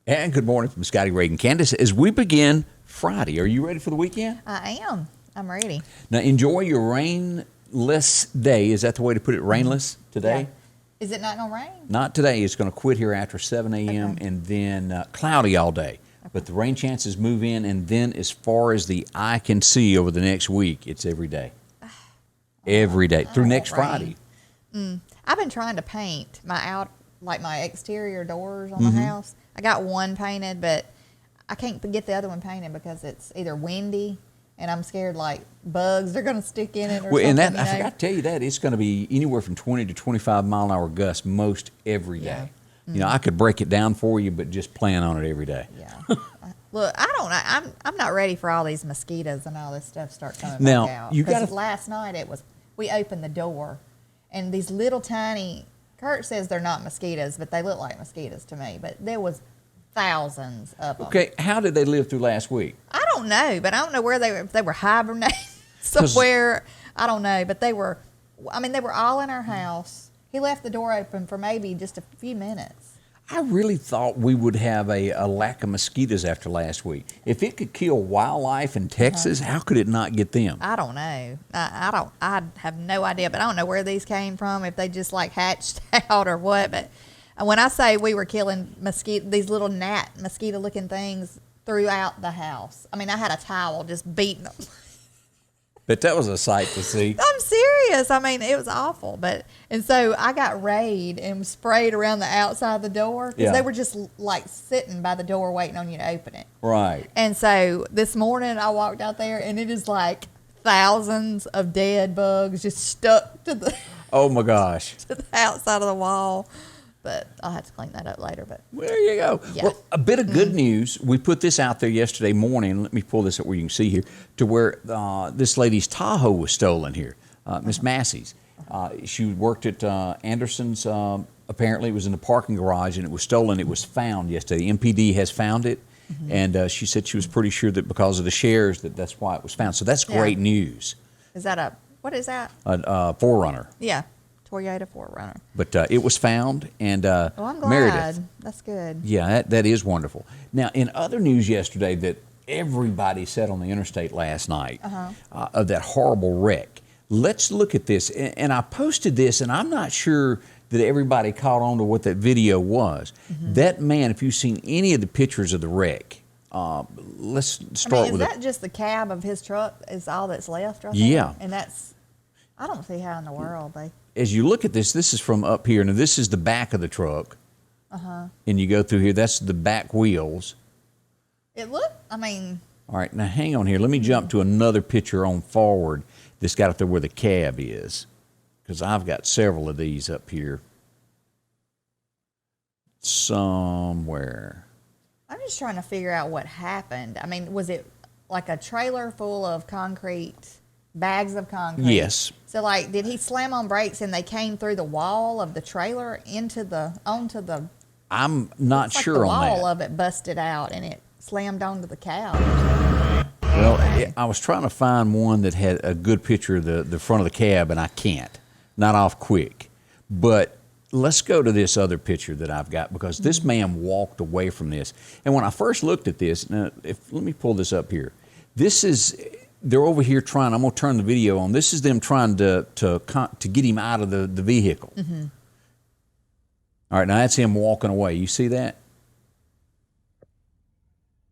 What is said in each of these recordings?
And good morning from Scotty Ray Candace as we begin Friday. Are you ready for the weekend? I am. I'm ready. Now, enjoy your rainless day. Is that the way to put it? Rainless today? Yeah. Is it not going to rain? Not today. It's going to quit here after 7 a.m. Okay. and then cloudy all day. Okay. But the rain chances move in, and then as far as the eye can see over the next week, it's every day. Every day through next Friday. I've been trying to paint my exterior doors on the house. I got one painted, but I can't get the other one painted because it's either windy and I'm scared like bugs are going to stick in it or something. And that, I forgot to tell you that, it's going to be anywhere from 20 to 25 mile an hour gusts most every day. Yeah. You know, I could break it down for you, but just plan on it every day. Yeah. Look, I don't know. I'm not ready for all these mosquitoes and all this stuff start coming now, back out. You got last night we opened the door and these little tiny, Kurt says they're not mosquitoes, but they look like mosquitoes to me. But there was thousands of them. Okay, how did they live through last week? I don't know, but I don't know where they were. If they were hibernating somewhere, I don't know. But they were all in our house. He left the door open for maybe just a few minutes. I really thought we would have a lack of mosquitoes after last week. If it could kill wildlife in Texas, how could it not get them? I don't know. I have no idea, but I don't know where these came from, if they just like hatched out or what. But when I say we were killing these little mosquito-looking things throughout the house. I mean, I had a towel just beating them. But that was a sight to see. I'm serious. I mean, it was awful. And so I got rayed and sprayed around the outside of the door because they were just like sitting by the door waiting on you to open it. Right. And so this morning I walked out there and it is like thousands of dead bugs just stuck to the oh my gosh, to the outside of the wall. But I'll have to clean that up later. But there you go. Yeah. Well, a bit of good news. We put this out there yesterday morning. Let me pull this up where you can see here to where this lady's Tahoe was stolen here, Miss Massey's. She worked at Anderson's. Apparently, it was in the parking garage and it was stolen. It was found yesterday. MPD has found it, and she said she was pretty sure that because of the shares that's why it was found. So that's great news. Is that what is that? A 4Runner. Yeah. Toyota 4Runner. But it was found, and I'm glad. Meredith. That's good. Yeah, that is wonderful. Now, in other news yesterday that everybody said on the interstate last night of that horrible wreck, let's look at this. And I posted this, and I'm not sure that everybody caught on to what that video was. That man, if you've seen any of the pictures of the wreck, let's start with is that just the cab of his truck is all that's left right there? Yeah. And I don't see how in the world they... As you look at this is from up here. Now, this is the back of the truck. And you go through here. That's the back wheels. All right, now hang on here. Let me jump to another picture on forward that's got up there where the cab is, because I've got several of these up here somewhere. I'm just trying to figure out what happened. I mean, was it like a trailer full of bags of concrete? Yes. So, like, did he slam on brakes and they came through the wall of the trailer onto the? I'm not sure on that. The wall of it busted out and it slammed onto the cab. Well, I was trying to find one that had a good picture of the front of the cab, and I can't. Not off quick. But let's go to this other picture that I've got, because this man walked away from this. And when I first looked at this, let me pull this up here. They're over here trying. I'm going to turn the video on. This is them trying to get him out of the vehicle. All right, now that's him walking away. You see that?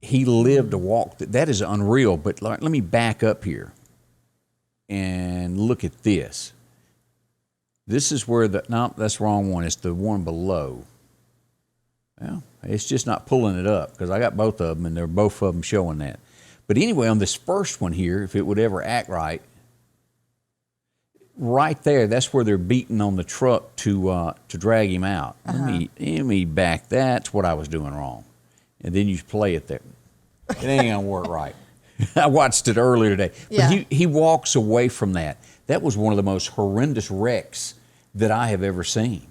He lived to walk. That is unreal. But let me back up here and look at this. This is where no, that's the wrong one. It's the one below. Well, it's just not pulling it up because I got both of them, and they're both of them showing that. But anyway, on this first one here, if it would ever act right there, that's where they're beating on the truck to drag him out. Let me back. That's what I was doing wrong. And then you play it there. It ain't going to work right. I watched it earlier today. But he walks away from that. That was one of the most horrendous wrecks that I have ever seen.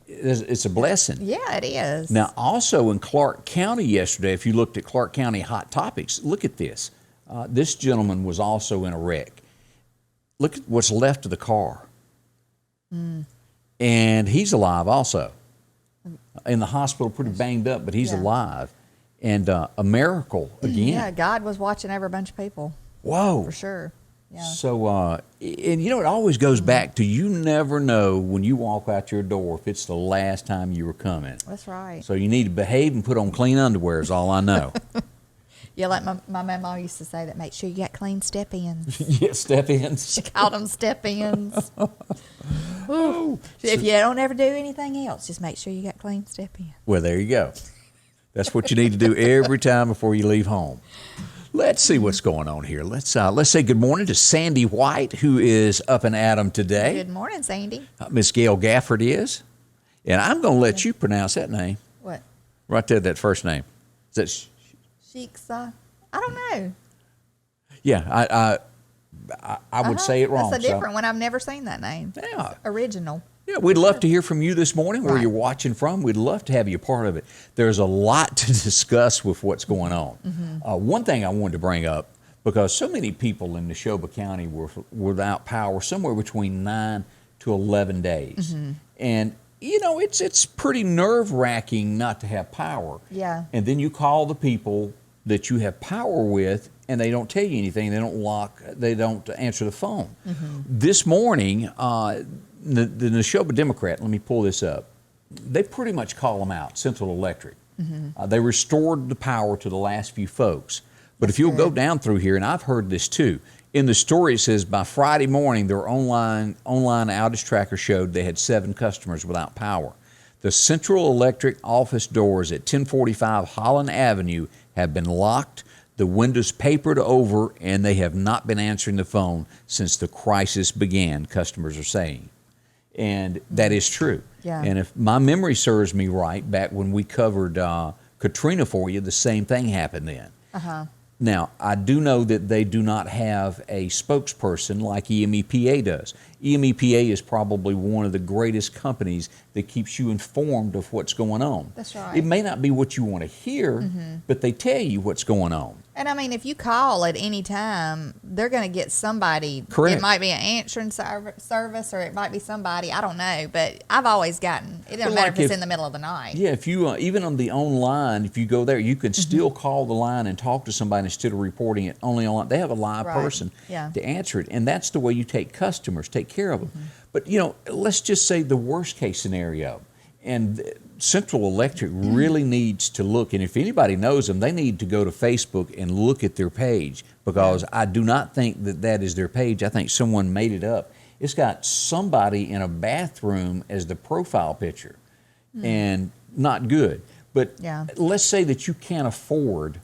It's a blessing. Yeah, it is. Now, also in Clark County yesterday, if you looked at Clark County Hot Topics, look at this. This gentleman was also in a wreck. Look at what's left of the car. And he's alive also. in the hospital, pretty banged up, but he's Yeah. alive. And a miracle again. Yeah, God was watching over a bunch of people Whoa. for sure. Yeah. So, and you know, it always goes back to you never know when you walk out your door if it's the last time you were coming. That's right. So you need to behave and put on clean underwear is all I know. Yeah, like my mama used to say that, make sure you got clean step-ins. Yeah, step-ins. She called them step-ins. If you don't ever do anything else, just make sure you got clean step-ins. Well, there you go. That's what you need to do every time before you leave home. Let's see what's going on here. Let's say good morning to Sandy White, who is up and at 'em today. Good morning, Sandy. Miss Gail Gafford is. And I'm going to let you pronounce that name. What? Right there, that first name. Is that Sheiksa? I don't know. Yeah, I would say it wrong. That's a different one. I've never seen that name. Yeah. It's original. Yeah, we'd love to hear from you this morning, where Right. you're watching from. We'd love to have you a part of it. There's a lot to discuss with what's going on. One thing I wanted to bring up, because so many people in Neshoba County were without power somewhere between 9 to 11 days. And, you know, it's pretty nerve-wracking not to have power. Yeah. And then you call the people that you have power with, and they don't tell you anything. They don't answer the phone. This morning, the Neshoba Democrat, let me pull this up, they pretty much call them out, Central Electric. They restored the power to the last few folks. But if you'll go down through here, and I've heard this too, in the story it says by Friday morning, their online outage tracker showed they had 7 customers without power. The Central Electric office doors at 1045 Holland Avenue have been locked, the windows papered over, and they have not been answering the phone since the crisis began, customers are saying. And that is true. Yeah. And if my memory serves me right, back when we covered Katrina for you, the same thing happened then. Now, I do know that they do not have a spokesperson like EMEPA does. EMEPA is probably one of the greatest companies that keeps you informed of what's going on. That's right. It may not be what you want to hear, but they tell you what's going on. And I mean, if you call at any time, they're going to get somebody. Correct. It might be an answering service, or it might be somebody. I don't know, but I've always gotten. It doesn't matter if it's in the middle of the night. Yeah, if you even on the online, if you go there, you can still call the line and talk to somebody instead of reporting it only online. They have a live Right. person Yeah. to answer it, and that's the way you take customers, take care of them. But you know, let's just say the worst case scenario, and Central Electric really needs to look, and if anybody knows them, they need to go to Facebook and look at their page, because I do not think that is their page. I think someone made it up. It's got somebody in a bathroom as the profile picture, and not good. But Yeah. let's say that you can't afford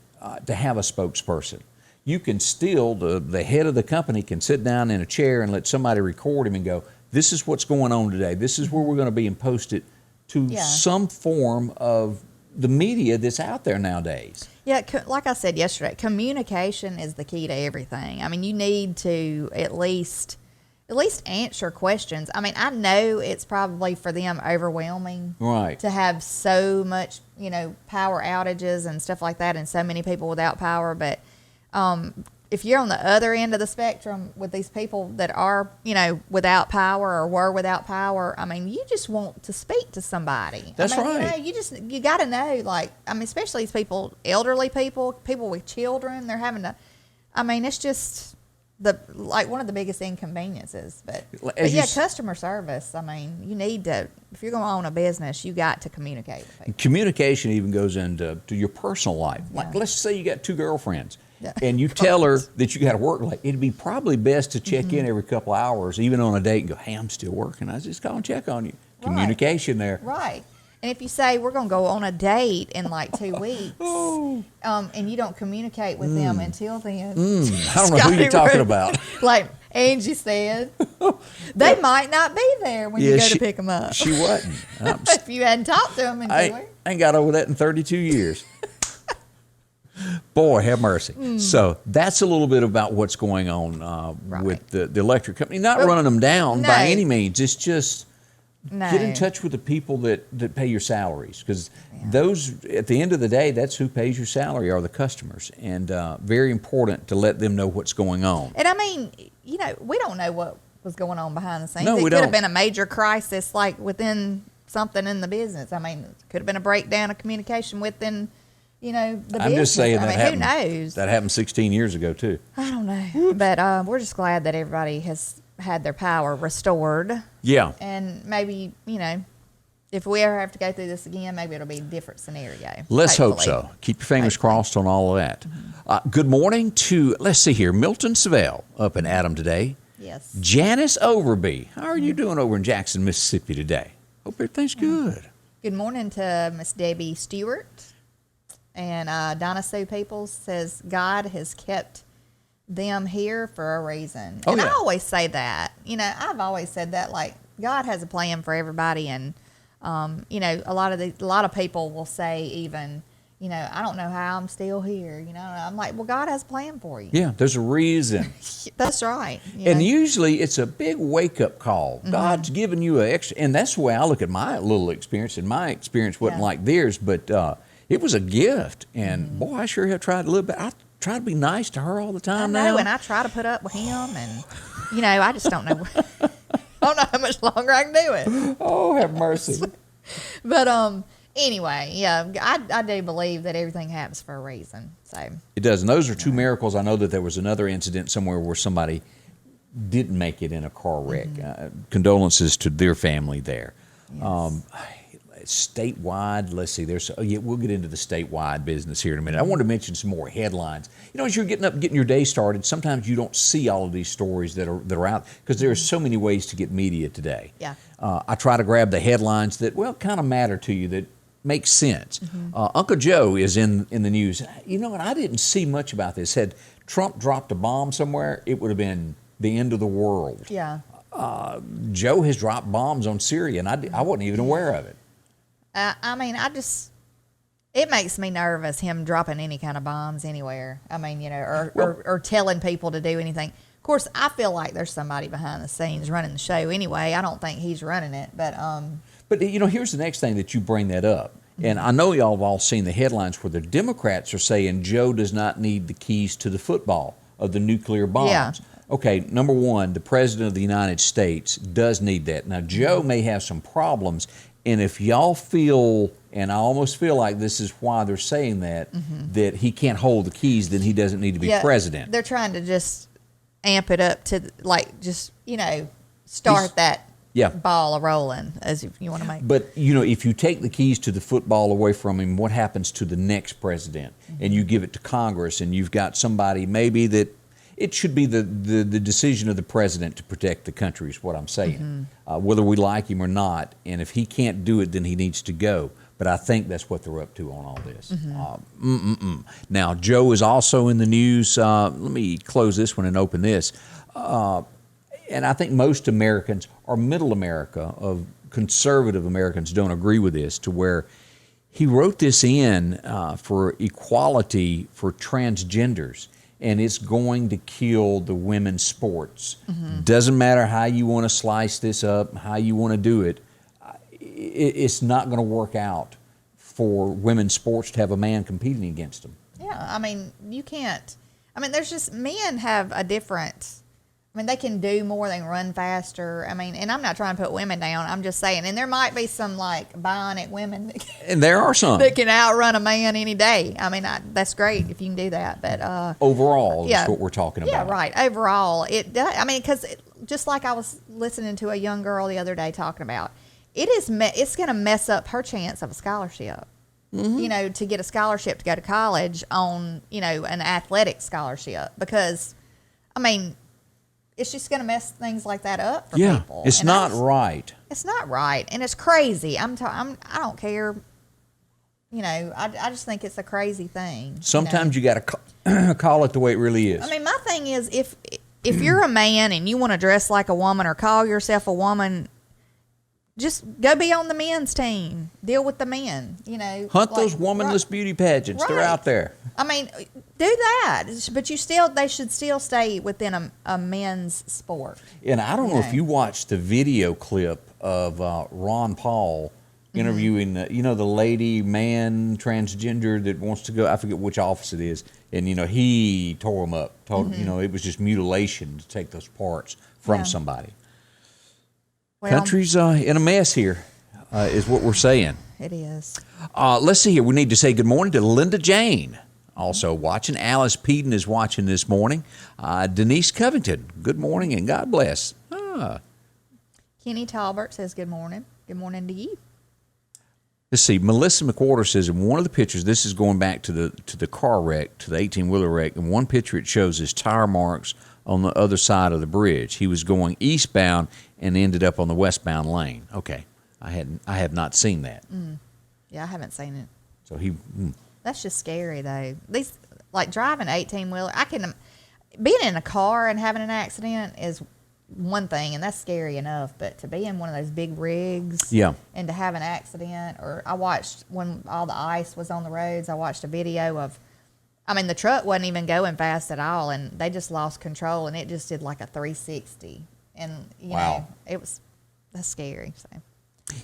to have a spokesperson. You can still, the head of the company can sit down in a chair and let somebody record him and go, this is what's going on today. This is where we're going to be, and post it to some form of the media that's out there nowadays. Yeah, like I said yesterday, communication is the key to everything. I mean, you need to at least answer questions. I mean, I know it's probably for them overwhelming, Right. to have so much, power outages and stuff like that, and so many people without power. But if you're on the other end of the spectrum with these people that are, without power or were without power, I mean, you just want to speak to somebody. That's right. You got to know, especially these people, elderly people with children, they're having to, it's just one of the biggest inconveniences. But customer service, you need to, if you're going to own a business, you got to communicate with people. Communication even goes into your personal life. Like, Yeah. let's say you got 2 girlfriends. Yeah. And you tell her that you got to work late. It'd be probably best to check in every couple of hours, even on a date, and go, hey, I'm still working. I just call and check on you. Right. Communication there. Right. And if you say we're going to go on a date in 2 weeks, and you don't communicate with them until then, I don't know who Scotty you're talking Ray- about. like Angie said, they might not be there when you go to pick them up. She wasn't. If you hadn't talked to them in 2 I weeks. ain't got over that in 32 years. Boy, have mercy. So that's a little bit about what's going on with the electric company. Not running them down by any means. It's just get in touch with the people that pay your salaries, because those, at the end of the day, that's who pays your salary, are the customers. And very important to let them know what's going on. And we don't know what was going on behind the scenes. No, it we could have don't. been a major crisis, within something in the business. I mean, it could have been a breakdown of communication within, the business. I'm just saying that happened. Who knows? That happened 16 years ago, too. I don't know. But we're just glad that everybody has had their power restored. Yeah. And maybe, if we ever have to go through this again, maybe it'll be a different scenario. Let's hope hopefully. so. Keep your fingers crossed on all of that. Good morning to, let's see here, Milton Savell up in Adam today. Yes. Janice Overby. How are you doing over in Jackson, Mississippi today? Hope everything's good. Good morning to Miss Debbie Stewart. And Donna Sue Peoples says, God has kept them here for a reason. Oh, and yeah. I always say that. I've always said that, like, God has a plan for everybody. And, a lot of people will say even, I don't know how I'm still here. I'm like, well, God has a plan for you. Yeah, there's a reason. That's right. And usually it's a big wake-up call. God's given you an extra, and that's the way I look at my little experience. And my experience wasn't like theirs, but it was a gift. And, boy, I sure have tried a little bit. I try to be nice to her all the time now. And I try to put up with him. And, I just don't know. I don't know how much longer I can do it. Oh, have mercy. But anyway, yeah, I do believe that everything happens for a reason. So it does. And those are two miracles. I know that there was another incident somewhere where somebody didn't make it in a car wreck. Condolences to their family there. Yes. Statewide, let's see. We'll get into the statewide business here in a minute. I want to mention some more headlines. As you're getting your day started, sometimes you don't see all of these stories that are out because there are so many ways to get media today. Yeah. I try to grab the headlines that kind of matter to you, that make sense. Uncle Joe is in the news. And I didn't see much about this. Had Trump dropped a bomb somewhere, it would have been the end of the world. Yeah. Joe has dropped bombs on Syria, and I wasn't even aware of it. It makes me nervous, him dropping any kind of bombs anywhere. Or telling people to do anything. Of course, I feel like there's somebody behind the scenes running the show anyway. I don't think he's running it, but here's the next thing that you bring that up. And I know y'all have all seen the headlines where the Democrats are saying Joe does not need the keys to the football of the nuclear bombs. Yeah. Okay, number one, the President of the United States does need that. Now, Joe may have some problems, and if y'all feel, and I almost feel like this is why they're saying that, that he can't hold the keys, then he doesn't need to be president. They're trying to just amp it up to, start that ball rolling, as if you want to make. But, if you take the keys to the football away from him, what happens to the next president? And you give it to Congress, and you've got somebody maybe that it should be the decision of the president to protect the country is what I'm saying, whether we like him or not. And if he can't do it, then he needs to go. But I think that's what they're up to on all this. Now, Joe is also in the news. Let me close this one and open this. And I think most Americans, or middle America, of conservative Americans, don't agree with this, to where he wrote this in for equality for transgenders. And it's going to kill the women's sports. Doesn't matter how you want to slice this up, how you want to do it. It's not going to work out for women's sports to have a man competing against them. Yeah, you can't. There's just, men have a different, they can do more, they can run faster. And I'm not trying to put women down. I'm just saying, and there might be some bionic women that and there are some that can outrun a man any day. That's great if you can do that. But overall, is what we're talking about. Yeah, right. Overall, it does. Because just like I was listening to a young girl the other day talking about, it's going to mess up her chance of a scholarship. To get a scholarship to go to college on, an athletic scholarship, because, it's just going to mess things like that up for people. It's not right. It's not right, and it's crazy. I don't care. I just think it's a crazy thing. Sometimes you got to call it the way it really is. My thing is, if you're a man and you want to dress like a woman or call yourself a woman, just go be on the men's team. Deal with the men. Hunt those womanless beauty pageants. They're out there. Do that, but they should still stay within a men's sport. And I don't know if you watched the video clip of Ron Paul interviewing, the lady, man, transgender that wants to go. I forget which office it is. And, he tore him up. It was just mutilation to take those parts from somebody. Well, Country's in a mess here. is what we're saying. It is. Let's see here. We need to say good morning to Linda Jane. Also watching. Alice Peden is watching this morning. Denise Covington, good morning and God bless. Kenny Talbert says good morning. Good morning to you. Let's see. Melissa McWhorter says in one of the pictures, this is going back to the car wreck, to the 18-wheeler wreck. In one picture, it shows his tire marks on the other side of the bridge. He was going eastbound and ended up on the westbound lane. Okay, I have not seen that. Yeah, I haven't seen it. So he. That's just scary though. These like driving 18-wheeler. Being in a car and having an accident is one thing, and that's scary enough. But to be in one of those big rigs, and to have an accident, or I watched when all the ice was on the roads. I watched a video of. I mean, the truck wasn't even going fast at all, and they just lost control, and it just did like a 360. And you know, that's scary. So.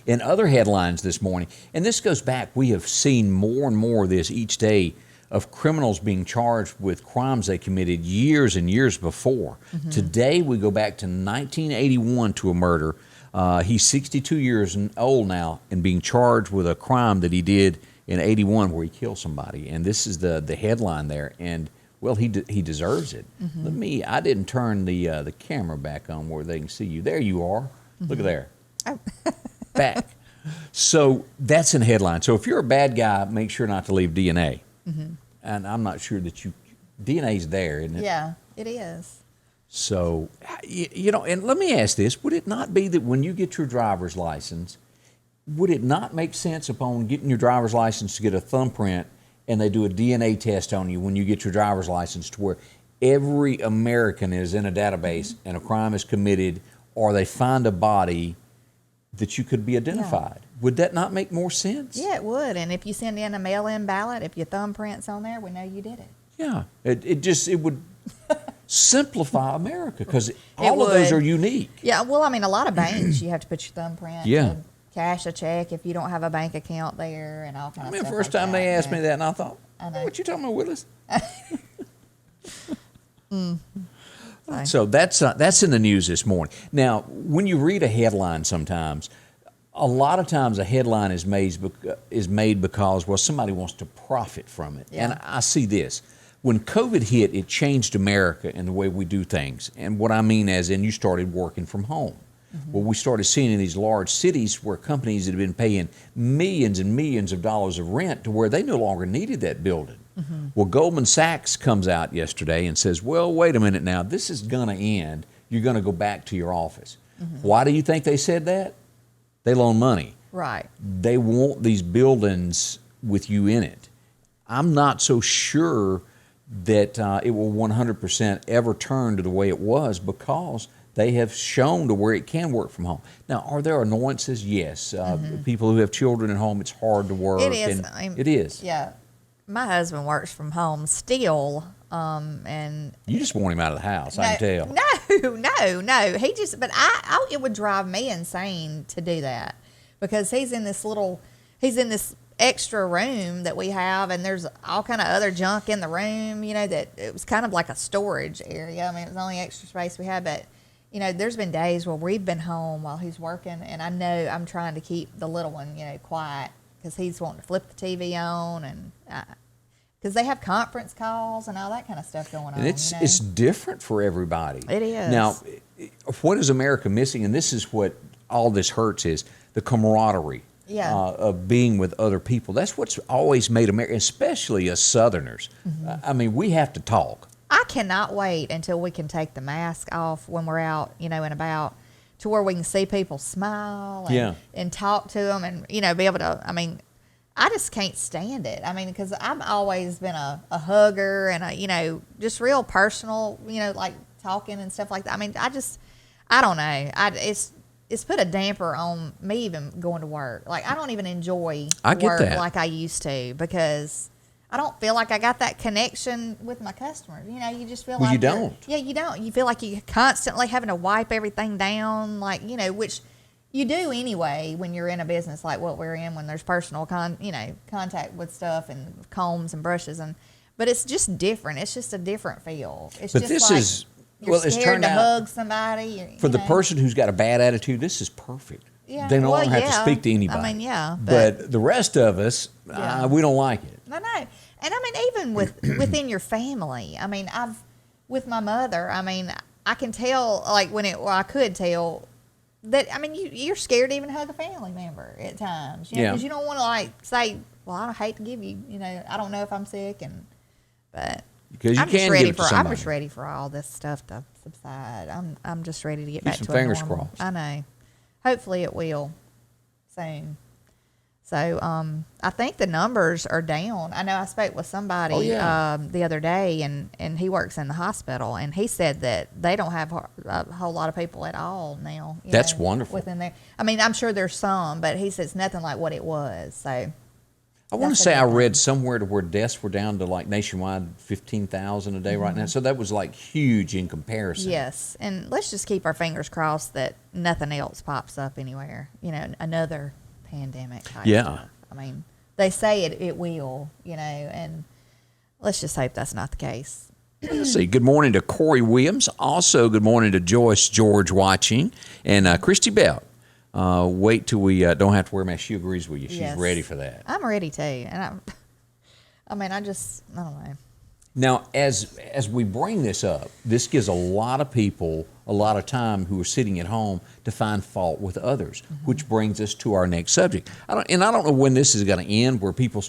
In other headlines this morning, and this goes back, we have seen more and more of this each day of criminals being charged with crimes they committed years and years before. Today, we go back to 1981 to a murder. He's 62 years old now and being charged with a crime that he did in 81 where he killed somebody. And this is the headline there. And, well, he deserves it. I didn't turn the camera back on where they can see you. There you are. Look at there. Oh. Back. So that's in headline. So if you're a bad guy, make sure not to leave DNA. And I'm not sure that DNA's there, isn't it? Yeah, it is. So, and let me ask this. Would it not be that when you get your driver's license, would it not make sense upon getting your driver's license to get a thumbprint and they do a DNA test on you when you get your driver's license to where every American is in a database and a crime is committed or they find a body that you could be identified. Yeah. Would that not make more sense? Yeah, it would. And if you send in a mail-in ballot, if your thumbprint's on there, we know you did it. Yeah, it would simplify America because all of those are unique. Yeah, well, I mean, a lot of banks you have to put your thumbprint. Yeah. And cash a check if you don't have a bank account there, and all kinds of stuff. First time they asked me that, and I thought, what you talking about, Willis? So that's in the news this morning. Now, when you read a headline sometimes, a lot of times a headline is made because, well, somebody wants to profit from it. Yeah. And I see this. When COVID hit, it changed America in the way we do things. And what I mean as in you started working from home. Well, we started seeing in these large cities where companies had been paying millions and millions of dollars of rent to where they no longer needed that building. Well, Goldman Sachs comes out yesterday and says, well, wait a minute now, this is going to end. You're going to go back to your office. Why do you think they said that? They loan money. Right. They want these buildings with you in it. I'm not so sure that it will 100% ever turn to the way it was because they have shown to where it can work from home. Now, are there annoyances? Yes. People who have children at home, it's hard to work. It is. It is. Yeah. My husband works from home still, and you just want him out of the house. I can tell. No. But it would drive me insane to do that because he's in this extra room that we have, and there's all kind of other junk in the room. That it was kind of like a storage area. I mean, it was the only extra space we had, but. There's been days where we've been home while he's working, and I know I'm trying to keep the little one, quiet because he's wanting to flip the TV on, and because they have conference calls and all that kind of stuff going on. And it's different for everybody. It is. Now, what is America missing? And this is what all this hurts is the camaraderie of being with other people. That's what's always made America, especially us Southerners. I mean, we have to talk. I cannot wait until we can take the mask off when we're out, and about to where we can see people smile and talk to them and, be able to, I just can't stand it. Because I've always been a hugger and just real personal, like talking and stuff like that. I don't know. It's put a damper on me even going to work. Like, I don't even enjoy work like I used to because I don't feel like I got that connection with my customers. You just feel like you don't. Yeah, you don't. You feel like you're constantly having to wipe everything down, which you do anyway when you're in a business like what we're in, when there's personal contact with stuff and combs and brushes but it's just different. It's just a different feel. It's but just this like is you're scared to hug somebody. For the person who's got a bad attitude, this is perfect. Yeah. They don't Well, have to yeah. speak to anybody. I mean, yeah. But the rest of us, Yeah. we don't like it. I know. And I mean, even within your family, I mean, with my mother, I mean, I can tell, like, I could tell that, I mean, you're scared to even hug a family member at times. You know, because you don't want to, like, say, well, I hate to give you, you know, I don't know if I'm sick. But because I'm just ready for all this stuff to subside. I'm just ready to get back to some fingers normal. crossed. I know. Hopefully it will soon. So I think the numbers are down. I know I spoke with somebody the other day, and he works in the hospital, and he said that they don't have a whole lot of people at all now. That's wonderful. Within there, I mean, I'm sure there's some, but he says nothing like what it was. So I want to say I read somewhere to where deaths were down to like nationwide 15,000 a day right now. So that was like huge in comparison. Yes, and let's just keep our fingers crossed that nothing else pops up anywhere. You know, another pandemic type stuff. I mean, they say it will, you know, and let's just hope that's not the case. Let's see. Good morning to Corey Williams. Also, good morning to Joyce George watching. And Christy Bell. Wait till we don't have to wear a mask. She agrees with you. She's ready for that. I'm ready too. And I don't know. Now, as we bring this up, this gives a lot of people a lot of time who are sitting at home to find fault with others, which brings us to our next subject. I don't know when this is going to end, where people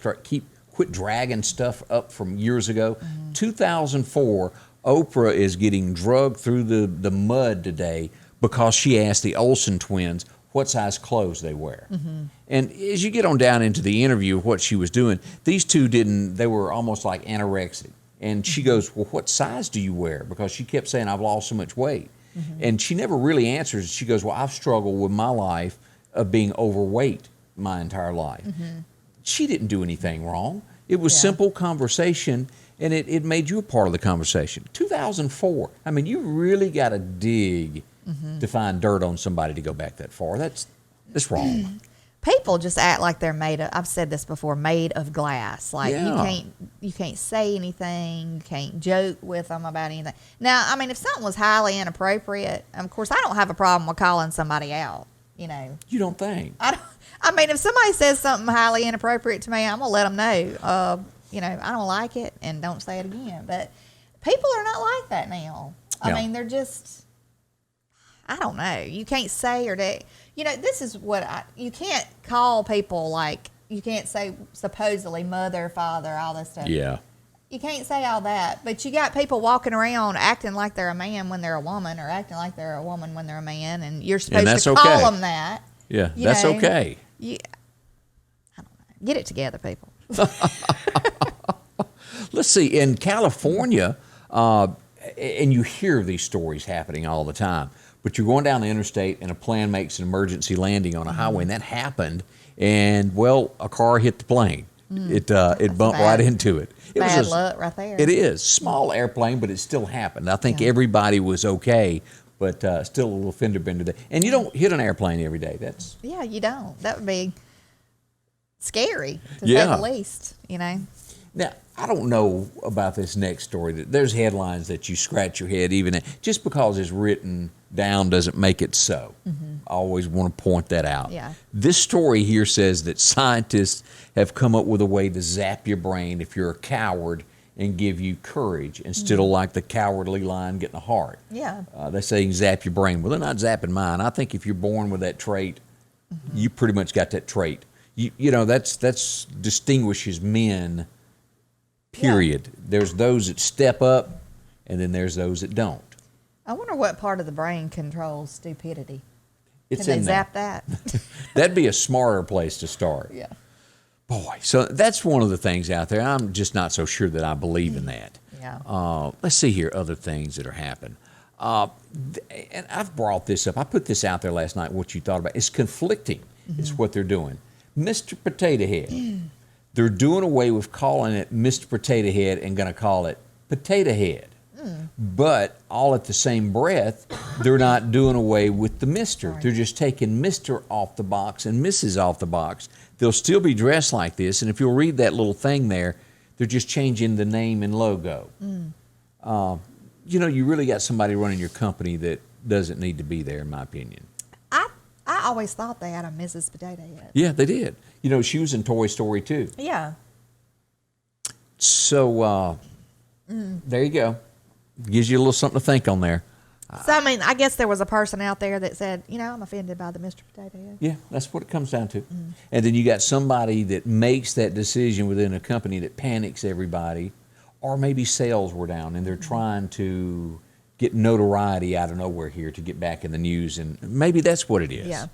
quit dragging stuff up from years ago. 2004, Oprah is getting drugged through the mud today because she asked the Olsen twins what size clothes they wear. And as you get on down into the interview of what she was doing, these two they were almost like anorexic. And she goes, well, what size do you wear? Because she kept saying, I've lost so much weight. And she never really answers. She goes, well, I've struggled with my life of being overweight my entire life. She didn't do anything wrong. It was simple conversation, and it made you a part of the conversation. 2004, I mean, you really got to dig to find dirt on somebody to go back that far. That's wrong. People just act like they're made of, I've said this before, made of glass. Like you can't say anything, you can't joke with them about anything. Now, I mean, if something was highly inappropriate, of course, I don't have a problem with calling somebody out, you know. You don't think? I mean, if somebody says something highly inappropriate to me, I'm going to let them know, you know, I don't like it and don't say it again. But people are not like that now. I mean, they're just, I don't know. You can't say you know, this is what you can't call people like, you can't say supposedly mother, father, all this stuff. Yeah. You can't say all that, but you got people walking around acting like they're a man when they're a woman, or acting like they're a woman when they're a man, and you're supposed to call them that. Yeah, that's okay. I don't know. Get it together, people. Let's see, in California, and you hear these stories happening all the time, but you're going down the interstate and a plane makes an emergency landing on a highway, and that happened, and, well, a car hit the plane. It bumped right into it. It Bad was luck right there. It is. Small airplane, but it still happened. I think everybody was okay, but still a little fender bender there. And you don't hit an airplane every day. Yeah, you don't. That would be scary, to say the least, you know. Now, I don't know about this next story. There's headlines that you scratch your head even at. Just because it's written down doesn't make it so. I always want to point that out. Yeah. This story here says that scientists have come up with a way to zap your brain if you're a coward and give you courage instead of like the cowardly lion getting a heart. Yeah. They say you can zap your brain. Well, they're not zapping mine. I think if you're born with that trait, you pretty much got that trait. You know, that's distinguishes men. Period. Yeah. There's those that step up, and then there's those that don't. I wonder what part of the brain controls stupidity. It's Can in they there. zap that? That'd be a smarter place to start. Yeah. Boy, so that's one of the things out there. I'm just not so sure that I believe in that. Yeah. Let's see here, other things that are happening. And I've brought this up. I put this out there last night, what you thought about. It's conflicting. It's what they're doing. Mr. Potato Head. They're doing away with calling it Mr. Potato Head and going to call it Potato Head. But all at the same breath, they're not doing away with the Mr. Right. They're just taking Mr. off the box and Mrs. off the box. They'll still be dressed like this, and if you'll read that little thing there, they're just changing the name and logo. You know, you really got somebody running your company that doesn't need to be there, in my opinion. I I always thought they had a Mrs. Potato Head. Yeah, they did. You know, she was in Toy Story too. Yeah. So there you go. Gives you a little something to think on there. So, I mean, I guess there was a person out there that said, I'm offended by the Mr. Potato Head. Yeah, that's what it comes down to. And then you got somebody that makes that decision within a company that panics everybody, or maybe sales were down and they're trying to get notoriety out of nowhere here to get back in the news, and maybe that's what it is. Yeah.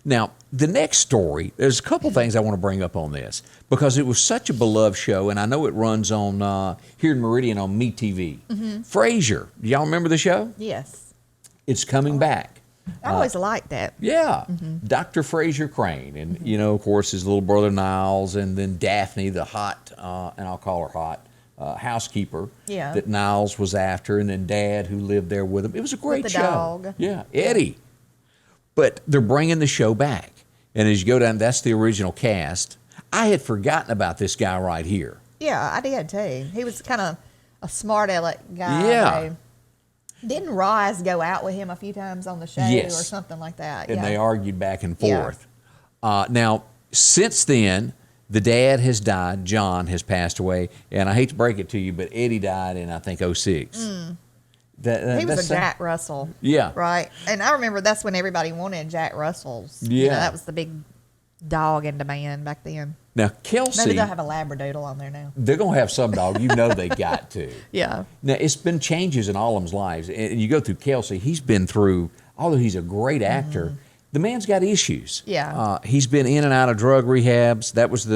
Now, the next story, there's a couple things I want to bring up on this because it was such a beloved show, and I know it runs on here in Meridian on MeTV. Frasier, do y'all remember the show? Yes. It's coming back. I always liked that. Yeah, Dr. Frasier Crane, and of course his little brother Niles, and then Daphne, the hot, and I'll call her hot, housekeeper that Niles was after, and then Dad who lived there with him. It was a great With the show. dog. Yeah, Eddie. But they're bringing the show back, and as you go down, that's the original cast. I had forgotten about this guy right here. Yeah, I did too. He was kind of a smart aleck guy. Yeah. Didn't Roz go out with him a few times on the show Yes. or something like that? And yeah. they argued back and Yeah. forth. Now, since then, the dad has died. John has passed away. And I hate to break it to you, but Eddie died in, I think, 06. He was a Jack Russell. Yeah. Right. And I remember that's when everybody wanted Jack Russells. Yeah. That was the big dog in demand back then. Now, Maybe Kelsey, they'll have a Labradoodle on there now. they're going to have some dog. You know they got to. Yeah. Now, it's been changes in all of them's lives. And you go through Kelsey, he's been through, although he's a great actor, the man's got issues. Yeah. He's been in and out of drug rehabs. That was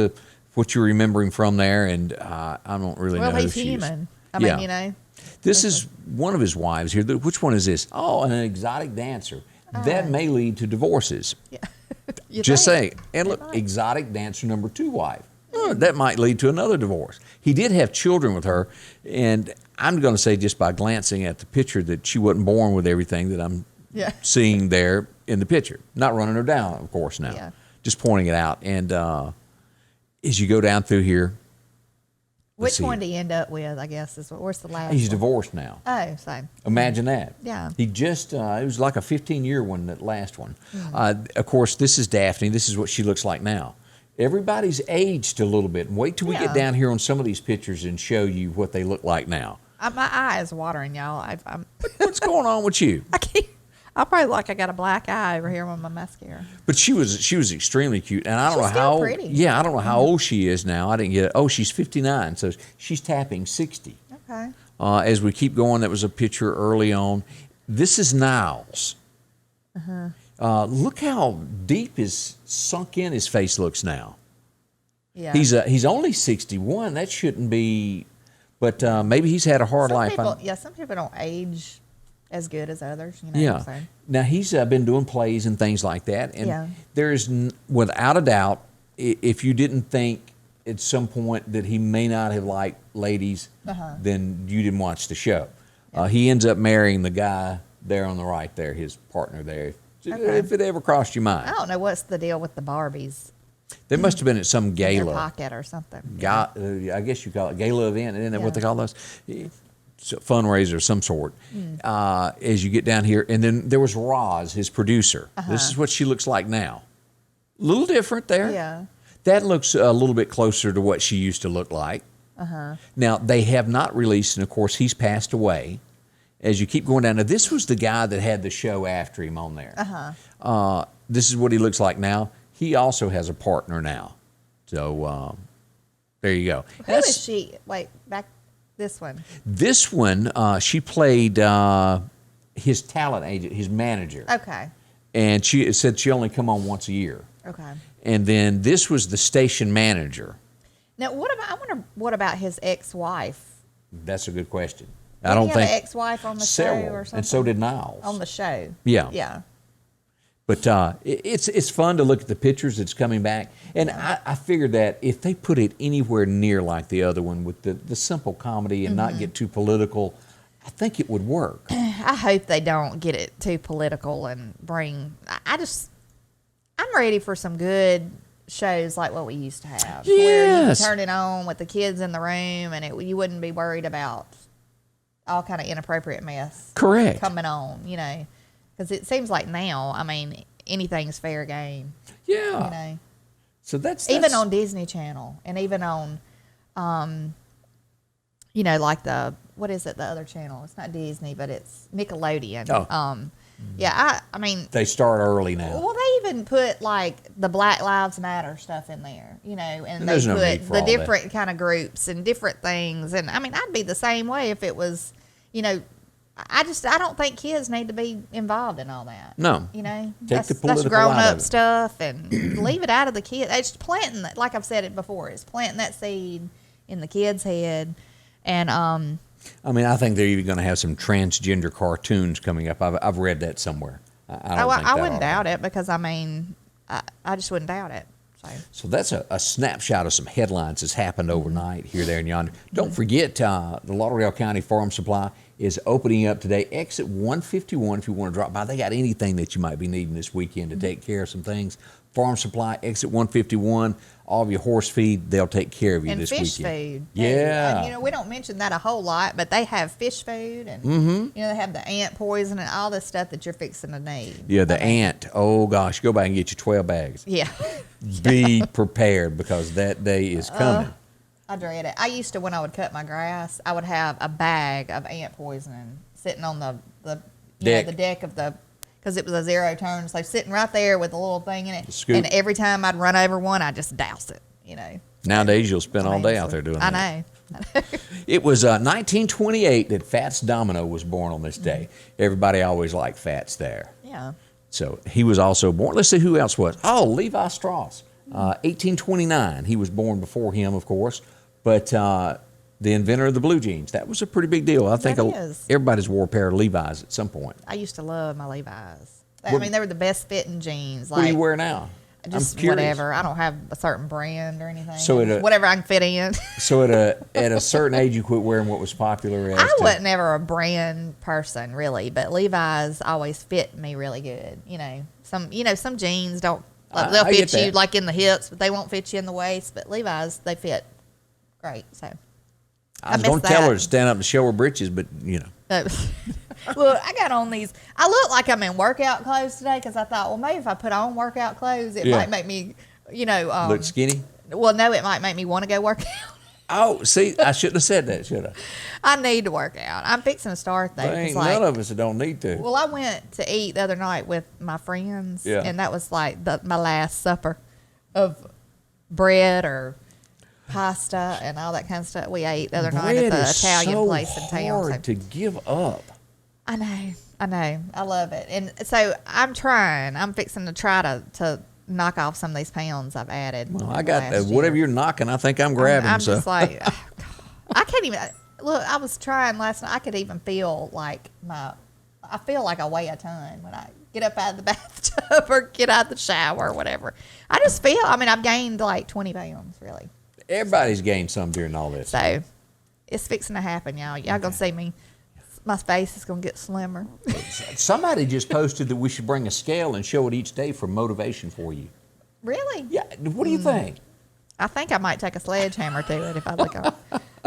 what you're remembering from there. And I don't really know Well, who he's she is. human. I Yeah. mean, This is one of his wives here. Which one is this? Oh, an exotic dancer. That may lead to divorces. Yeah. You Just think? saying. And look, might. exotic dancer number 2 wife. That might lead to another divorce. He did have children with her, and I'm going to say just by glancing at the picture that she wasn't born with everything that I'm Yeah. seeing there in the picture. Not running her down, of course, now. Yeah. Just pointing it out. And as you go down through here, let's Which see one here. did he end up with, I guess, where's the last He's one? divorced now. Oh, same. Imagine that. Yeah. He just, it was like a 15-year one, that last one. Of course, this is Daphne. This is what she looks like now. Everybody's aged a little bit. Wait till we get Yeah. down here on some of these pictures and show you what they look like now. My eye is watering, y'all. I'm What's going on with you? I can't. I probably like I got a black eye over here with my mascara. But she was extremely cute, and I don't She's know still how old. pretty. Yeah, I don't know how old she is now. I didn't get it. Oh, she's 59, so she's tapping 60. Okay. As we keep going, that was a picture early on. This is Niles. Look how deep his sunk in his face looks now. Yeah. He's only 61. That shouldn't be, but maybe he's had a hard some life. people, some people don't age as good as others. You know Yeah. what I'm saying? Now he's been doing plays and things like that, and Yeah. there's without a doubt, if you didn't think at some point that he may not have liked ladies, then you didn't watch the show. He ends up marrying the guy there on the right there, his partner there. Okay. If it ever crossed your mind, I don't know what's the deal with the Barbies they must have been at some in their gala. pocket or something. I guess you call it gala event, isn't that what they call those? It's a fundraiser of some sort. As you get down here, and then there was Roz, his producer. This is what she looks like now. A little different there. Yeah. That looks a little bit closer to what she used to look like. Now, they have not released, and of course, he's passed away. As you keep going down, now this was the guy that had the show after him on there. This is what he looks like now. He also has a partner now. So there you go. Who is she? Wait, back this one. This one, she played his talent agent, his manager. Okay. And she said she only come on once a year. Okay. And then this was the station manager. Now, I wonder what about his ex-wife? That's a good question. Did I don't he have think an ex-wife on the several, show or something? and so did Niles. On the show. Yeah. Yeah. But it's fun to look at the pictures that's coming back. And I figured that if they put it anywhere near like the other one with the simple comedy and not get too political, I think it would work. I hope they don't get it too political and bring. I'm ready for some good shows like what we used to have. Where you Yes. could turn it on with the kids in the room and you wouldn't be worried about all kind of inappropriate mess Correct. coming on, Because it seems like now, I mean, anything's fair game. Yeah. You know, So that's even on Disney Channel, and even on, you know, like what is it? The other channel? It's not Disney, but it's Nickelodeon. Oh. Yeah, I mean, they start early now. well, they even put like the Black Lives Matter stuff in there, you know, and they there's no need put for the all different kind of groups and different things. And I mean, I'd be the same way if it was, you know, I don't think kids need to be involved in all that. No. You know, Take the that's political grown out of up it. stuff, and leave it out of the kids. It's planting, like I've said it before, it's planting that seed in the kid's head. And I mean, I think they're even going to have some transgender cartoons coming up. I've read that somewhere. I wouldn't doubt it, because I mean, I just wouldn't doubt it. So that's a snapshot of some headlines that's happened overnight here, there, and yonder. Don't forget, the Lauderdale County Farm Supply is opening up today. Exit 151 if you want to drop by. They got anything that you might be needing this weekend to take care of some things. Farm Supply, exit 151. All of your horse feed, they'll take care of you And this fish weekend. food. Yeah. And, you know, we don't mention that a whole lot, but they have fish food, and you know, they have the ant poison and all this stuff that you're fixing to need. Yeah, the ant. Oh, gosh. Go back and get your 12 bags. Yeah. Be prepared, because that day is coming. I dread it. I used to, when I would cut my grass, I would have a bag of ant poison sitting on the Deck. the deck of the, because it was a zero turn, so sitting right there with a little thing in it. Scoop. And every time I'd run over one, I'd just douse it, you know. Nowadays, you'll spend all day out there doing that. I know. It was 1928 that Fats Domino was born on this day. Everybody always liked Fats there. Yeah. So he was also born. Let's see who else was. Oh, Levi Strauss. 1829. He was born before him, of course. But the inventor of the blue jeans. That was a pretty big deal. I think That is. everybody's wore a pair of Levi's at some point. I used to love my Levi's. What- I mean, they were the best fitting jeans. What do you Like, wear now? just I'm curious. whatever. I don't have a certain brand or anything. So whatever I can fit in. So at a certain age, you quit wearing what was popular. As I to- wasn't ever a brand person really, but Levi's always fit me really good. You know, some jeans don't. Like, they'll I get fit you that. like in the hips, but they won't fit you in the waist. But Levi's, they fit great. So I was miss going to tell that. her to stand up and show her britches, but you know. Look, I got on these. I look like I'm in workout clothes today, because I thought, well, maybe if I put on workout clothes, it Yeah. might make me, you know, Look skinny. well, no, it might make me want to go work out. Oh, see, I shouldn't have said that, should I? I need to work out. I'm fixing to start though. There 'cause, ain't like, none of us that don't need to. well, I went to eat the other night with my friends, Yeah. and that was like my last supper of bread or pasta and all that kind of stuff. We ate the other night at Bread the is Italian so place in town. hard So- to give up. I know, I love it, and so I'm trying. I'm fixing to try to knock off some of these pounds I've added. Well, I got last whatever year. you're knocking. I think I'm grabbing. I'm so just like, oh, God. I can't even look. I was trying last night. I could even feel like I feel like I weigh a ton when I get up out of the bathtub or get out of the shower or whatever. I just feel. I mean, I've gained like 20 pounds really. everybody's gained some during all this. So it's fixing to happen, y'all. Y'all gonna see me. My face is gonna get slimmer. Somebody just posted that we should bring a scale and show it each day for motivation for you. Really? Yeah. What do you think? I think I might take a sledgehammer to it if I look up.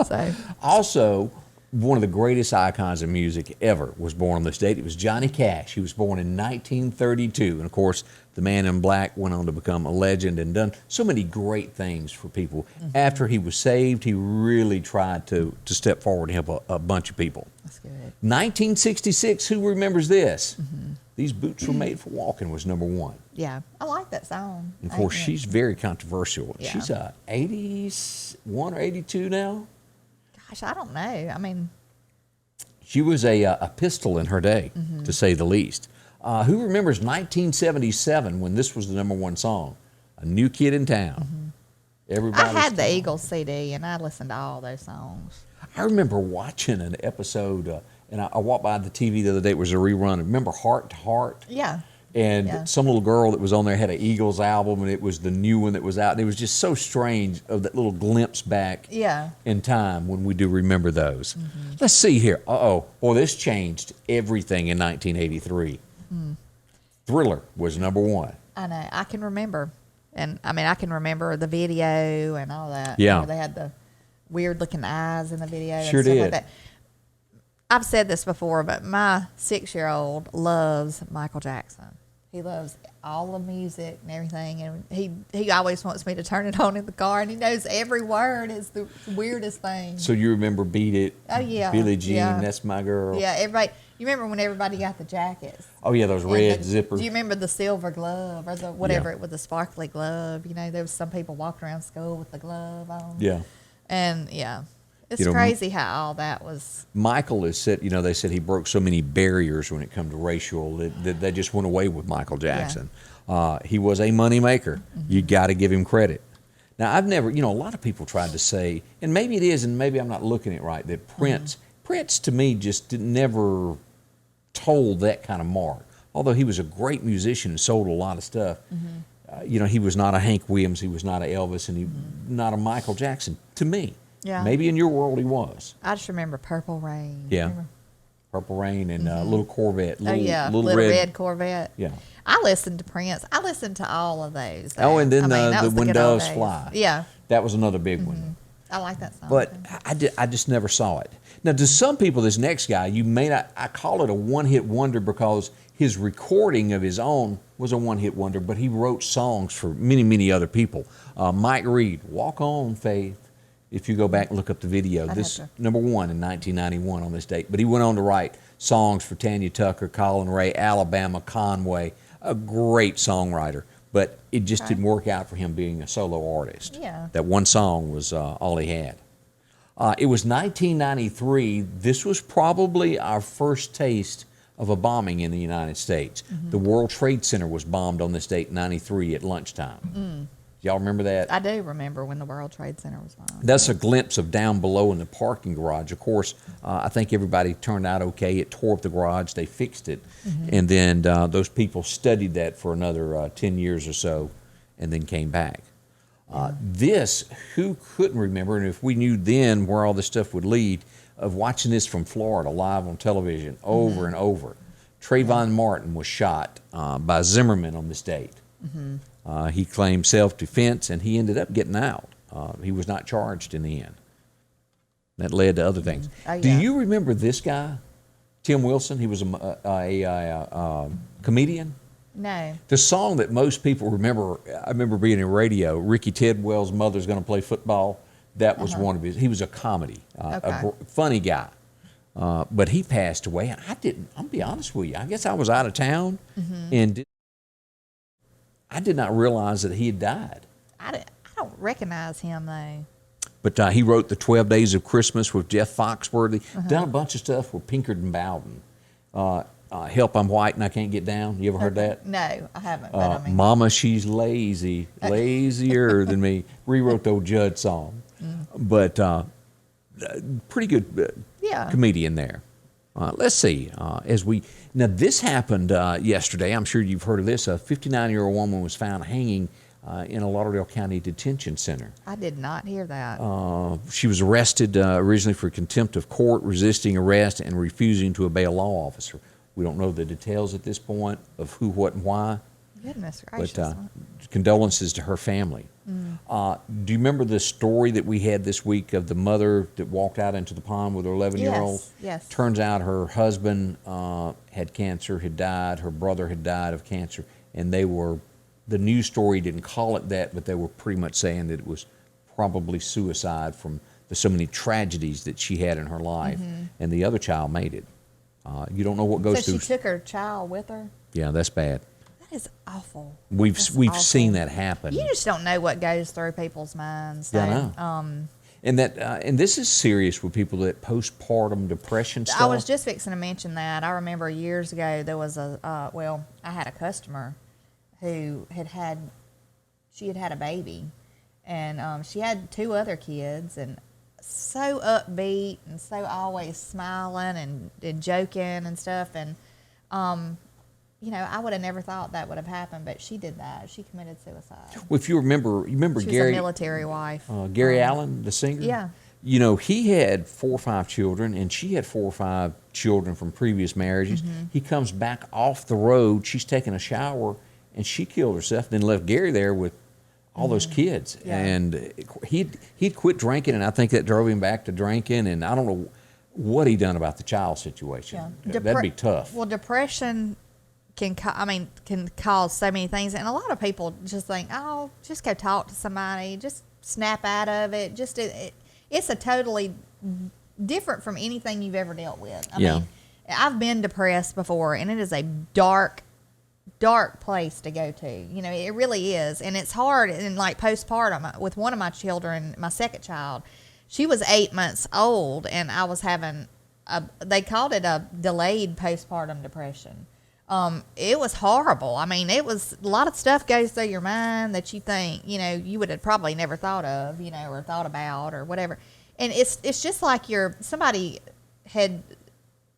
So Also, one of the greatest icons of music ever was born on this date. It was Johnny Cash. He was born in 1932. And of course, the man in black went on to become a legend and done so many great things for people. After he was saved, he really tried to step forward and help a bunch of people. that's good. 1966, who remembers this? These Boots Were Made for Walking was number one. Yeah, I like that song. And of course, she's very controversial. Yeah. She's 81 or 82 now. Gosh, I don't know. I mean, She was a pistol in her day, to say the least. Who remembers 1977 when this was the number one song? A New Kid in Town. Everybody. I had the Eagles CD, and I listened to all those songs. I remember watching an episode, and I walked by the TV the other day. It was a rerun. Remember Heart to Heart? Yeah. And Yeah. some little girl that was on there had an Eagles album, and it was the new one that was out. And it was just so strange of that little glimpse back Yeah. in time when we do remember those. Let's see here. Boy, this changed everything in 1983. Thriller was number one. I know. I can remember. And I mean, I can remember the video and all that. Yeah. Where they had the weird looking eyes in the video. Sure and stuff did. Like that. I've said this before, but my 6-year-old loves Michael Jackson. He loves all the music and everything, and he always wants me to turn it on in the car, and he knows every word. It's the weirdest thing. So you remember Beat It? Oh yeah, Billie Jean, yeah. That's My Girl. Yeah, everybody. You remember when everybody got the jackets? Oh yeah, those red zippers. Do you remember the silver glove or the whatever Yeah. it was, the sparkly glove? You know, there was some people walking around school with the glove on. Yeah. And yeah, it's You know, crazy how all that was. Michael has said, they said he broke so many barriers when it come to racial that they just went away with Michael Jackson. He was a money maker. You got to give him credit. Now, I've never, a lot of people tried to say, and maybe it is, and maybe I'm not looking at it right, that Prince to me just never told that kind of mark. Although he was a great musician and sold a lot of stuff, he was not a Hank Williams, he was not a Elvis, and he not a Michael Jackson to me. Yeah. Maybe in your world he was. I just remember Purple Rain. Yeah. Remember? Purple Rain and little Corvette. Little red Corvette. Yeah. I listened to Prince. I listened to all of those. Oh, and then that the was When good old Doves days. Fly. Yeah. That was another big one. I like that song. But I just never saw it. Now, to some people, this next guy, you may not, I call it a one-hit wonder because his recording of his own was a one-hit wonder, but he wrote songs for many, many other people. Mike Reed, Walk On, Faith. If you go back and look up the video, this number one in 1991 on this date. But he went on to write songs for Tanya Tucker, Colin Ray, Alabama, Conway, a great songwriter. But it just didn't work out for him being a solo artist. Yeah. That one song was all he had. It was 1993. This was probably our first taste of a bombing in the United States. The World Trade Center was bombed on this date, 93, at lunchtime. Y'all remember that? I do remember when the World Trade Center was bombed. That's a glimpse of down below in the parking garage. Of course, I think everybody turned out okay. It tore up the garage. They fixed it. And then those people studied that for another 10 years or so and then came back. This, who couldn't remember, and if we knew then where all this stuff would lead, of watching this from Florida live on television over and over. Trayvon Martin was shot by Zimmerman on this date. He claimed self-defense, and he ended up getting out. He was not charged in the end. That led to other things. Do you remember this guy, Tim Wilson? He was a comedian. No. The song that most people remember, I remember being in radio, Ricky Tidwell's Mother's Gonna Play Football. That was one of his. He was a comedy, a funny guy. But he passed away. I'll be honest with you, I guess I was out of town and I did not realize that he had died. I don't recognize him, though. But he wrote The 12 Days of Christmas with Jeff Foxworthy. Done a bunch of stuff with Pinkerton Bowden. Help, I'm White and I Can't Get Down. You ever heard that? No, I haven't. But I mean, Mama, She's Lazy, lazier than me. Rewrote the old Judd song. But pretty good comedian there. Let's see. Now this happened yesterday. I'm sure you've heard of this. A 59-year-old woman was found hanging in a Lauderdale County detention center. I did not hear that. She was arrested originally for contempt of court, resisting arrest, and refusing to obey a law officer. We don't know the details at this point of who, what, and why. Goodness gracious. But condolences to her family. Do you remember the story that we had this week of the mother that walked out into the pond with her 11-year-old? Yes. Turns out her husband had cancer, had died. Her brother had died of cancer. And the news story didn't call it that, but they were pretty much saying that it was probably suicide from so many tragedies that she had in her life. And the other child made it. You don't know what goes through. So she took her child with her? Yeah, that's bad. That is awful. We've seen that happen. You just don't know what goes through people's minds. So, Yeah, I know. And this is serious with people that postpartum depression stuff. I was just fixing to mention that. I remember years ago there was I had a customer who had had a baby, and she had 2 other kids, and so upbeat and so always smiling and joking and stuff, and I would have never thought that would have happened, but she did that. She committed suicide. Well, if you remember She was Gary, a military wife. Gary Allen, the singer. Yeah. He had 4 or 5 children, and she had 4 or 5 children from previous marriages. He comes back off the road. She's taking a shower, and she killed herself. Then left Gary there with all those kids, and he'd quit drinking, and I think that drove him back to drinking. And I don't know what he done about the child situation. Yeah. That'd be tough. Well, depression can cause so many things. And a lot of people just think, oh, just go talk to somebody, just snap out of it. It's a totally different from anything you've ever dealt with. I mean, I've been depressed before, and it is a dark place to go to. You know, it really is. And it's hard. And like postpartum with one of my children, my second child, she was 8 months old, and I was having they called it a delayed postpartum depression. It was horrible. I mean, it was a lot of stuff goes through your mind that you think, you know, you would have probably never thought of, you know, or thought about or whatever. And it's just like somebody had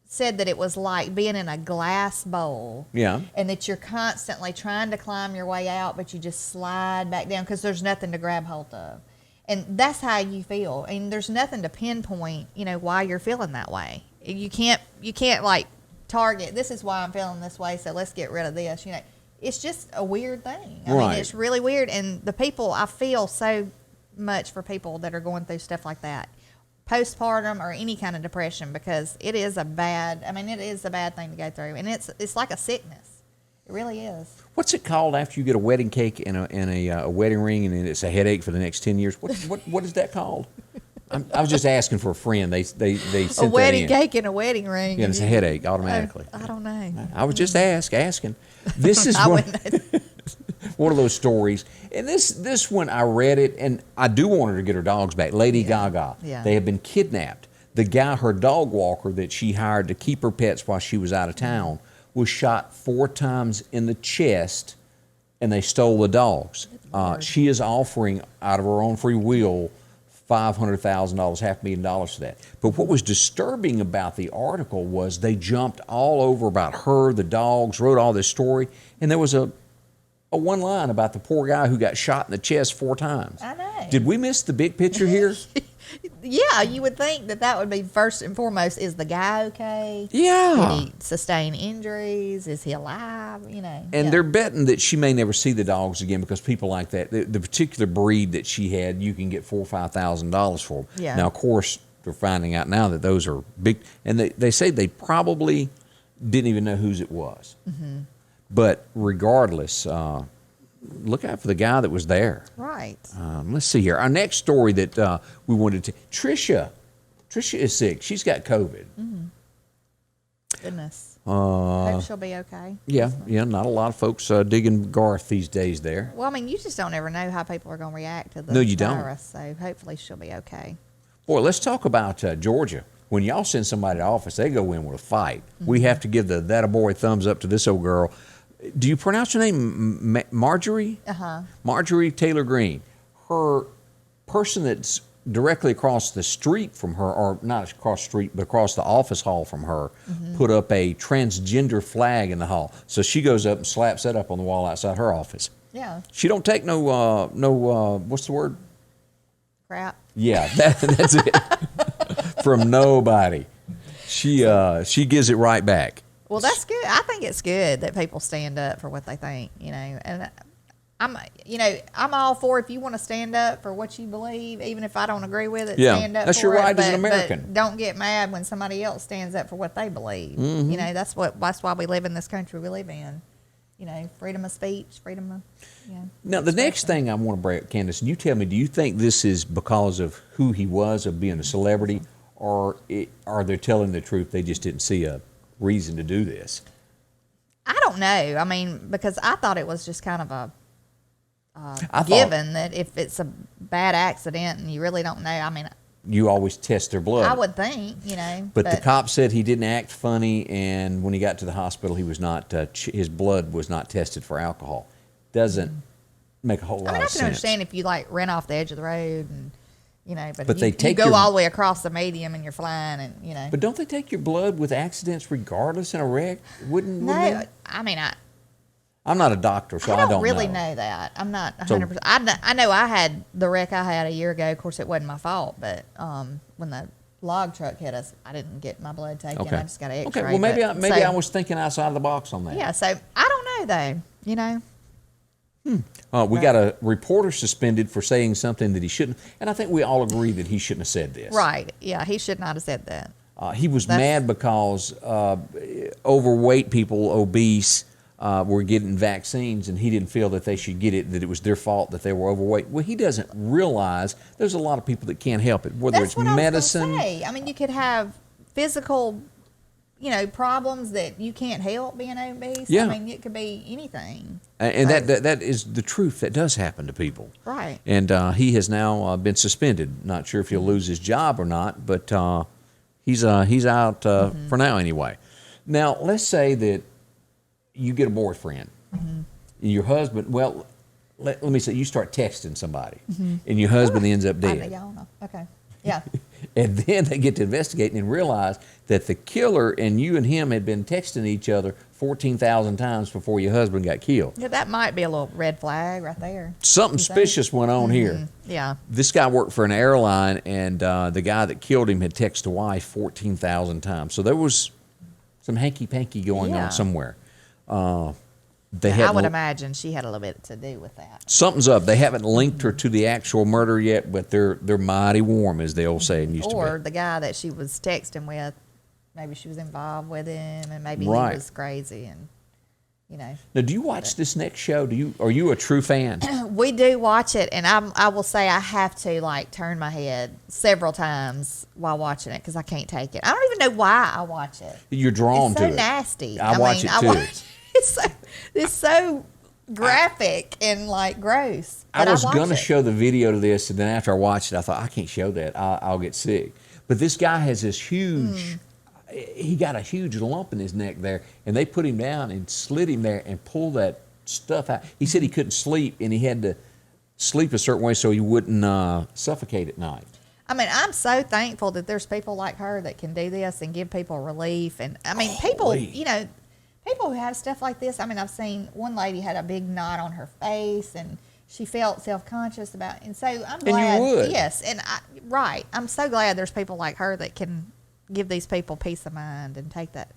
said that it was like being in a glass bowl. Yeah. And that you're constantly trying to climb your way out, but you just slide back down because there's nothing to grab hold of. And that's how you feel. And there's nothing to pinpoint, you know, why you're feeling that way. You can't like target, this is why I'm feeling this way, so let's get rid of this. You know, it's just a weird thing. I mean, it's really weird. And I feel so much for people that are going through stuff like that, postpartum or any kind of depression, because it is a bad thing to go through. And it's like a sickness. It really is. What's it called after you get a wedding cake and a wedding ring, and then it's a headache for the next 10 years? What is that called? I was just asking for a friend. They sent a wedding that in. cake and a wedding ring. Yeah, and it's a headache automatically. I don't know. I was just asking. This is one of those stories. And this one, I read it, and I do want her to get her dogs back. Lady Gaga. Yeah. They have been kidnapped. The guy, her dog walker that she hired to keep her pets while she was out of town, was shot 4 times in the chest, and they stole the dogs. She is offering, out of her own free will, $500,000, $500,000 for that. But what was disturbing about the article was they jumped all over about her, the dogs, wrote all this story, and there was a one line about the poor guy who got shot in the chest 4 times. I know. Did we miss the big picture here? Yeah, you would think that would be first and foremost. Is the guy okay? Yeah. Did he sustain injuries? Is he alive? You know. And they're betting that she may never see the dogs again because people like that, the particular breed that she had, you can get $4,000 or $5,000 for them. Yeah. Now, of course, they're finding out now that those are big, and they say they probably didn't even know whose it was. Mm-hmm. But regardless, look out for the guy that was there. Right. Let's see here. Our next story that we wanted to... Tricia is sick. She's got COVID. Mm-hmm. Goodness. Hope she'll be okay. Yeah. Not a lot of folks digging Garth these days there. Well, I mean, you just don't ever know how people are going to react to the virus. So hopefully she'll be okay. Boy, let's talk about Georgia. When y'all send somebody to office, they go in with a fight. Mm-hmm. We have to give the that a boy thumbs up to this old girl. Do you pronounce her name Marjorie? Uh-huh. Marjorie Taylor Greene. Her person that's directly across the street from her, or not across the street, but across the office hall from her, put up a transgender flag in the hall. So she goes up and slaps that up on the wall outside her office. Yeah. She don't take no what's the word? Crap. Yeah, that's it. From nobody. She gives it right back. Well, that's good. I think it's good that people stand up for what they think, you know. And I'm all for if you want to stand up for what you believe, even if I don't agree with it, stand up that's for your right it. as an American. But don't get mad when somebody else stands up for what they believe. Mm-hmm. You know, that's why we live in this country we live in. You know, freedom of speech, freedom of, Now, the next thing I want to bring up, Candace, you tell me, do you think this is because of who he was, of being a celebrity, or are they telling the truth? They just didn't see a reason to do this. I don't know. I mean, because I thought it was just kind of a given that if it's a bad accident and you really don't know, I mean, you always test their blood. I would think, you know. But the cop said he didn't act funny, and when he got to the hospital, he was not. His blood was not tested for alcohol. Doesn't make a whole lot of sense. I can understand if you like ran off the edge of the road and. You know, but they you go all the way across the medium and you're flying, and you know. But don't they take your blood with accidents regardless in a wreck? Wouldn't they? I mean, I'm not a doctor, so I don't really know that. I'm not 100%. I know I had the wreck I had a year ago. Of course, it wasn't my fault, but when the log truck hit us, I didn't get my blood taken. Okay. I just got an X-ray. Okay, well maybe I was thinking outside of the box on that. Yeah, so I don't know though. You know. We got a reporter suspended for saying something that he shouldn't, and I think we all agree that he shouldn't have said this. Right. Yeah, he should not have said that. He was mad because overweight people, obese, were getting vaccines, and he didn't feel that they should get it, that it was their fault that they were overweight. Well, he doesn't realize there's a lot of people that can't help it, whether That's it's what I was medicine. gonna say. I mean, you could have physical, problems that you can't help being obese. Yeah. I mean, it could be anything. And So- that is the truth. That does happen to people. Right. And he has now been suspended. Not sure if he'll lose his job or not, but he's out for now anyway. Now, let's say that you get a boyfriend. Your husband, well, let me say, you start texting somebody, and your husband ends up I dead. don't know. Okay. Yeah. And then they get to investigating and realize that the killer and you and him had been texting each other 14,000 times before your husband got killed. Yeah, that might be a little red flag right there. Something You think? suspicious went on here. Yeah. This guy worked for an airline, and the guy that killed him had texted the wife 14,000 times. So there was some hanky-panky going Yeah. on somewhere. They I hadn't- would imagine she had a little bit to do with that. Something's up. They haven't linked her to the actual murder yet, but they're mighty warm, as the old saying used Or to be. the guy that she was texting with, maybe she was involved with him, and maybe Right. he was crazy, and Now, do you watch this next show? Are you a true fan? We do watch it, and I will say I have to turn my head several times while watching it because I can't take it. I don't even know why I watch it. You're drawn It's to so it. nasty. I watch it too. It's so graphic and gross. I but was watch going to it. show the video to this, and then after I watched it, I thought, I can't show that. I'll get sick. But this guy has this huge, he got a huge lump in his neck there, and they put him down and slid him there and pulled that stuff out. He said he couldn't sleep, and he had to sleep a certain way so he wouldn't suffocate at night. I mean, I'm so thankful that there's people like her that can do this and give people relief. And I mean, people, people who have stuff like this. I mean, I've seen one lady had a big knot on her face, and she felt self-conscious about it. And so I'm glad. you would. Yes. And I'm so glad there's people like her that can give these people peace of mind and take that,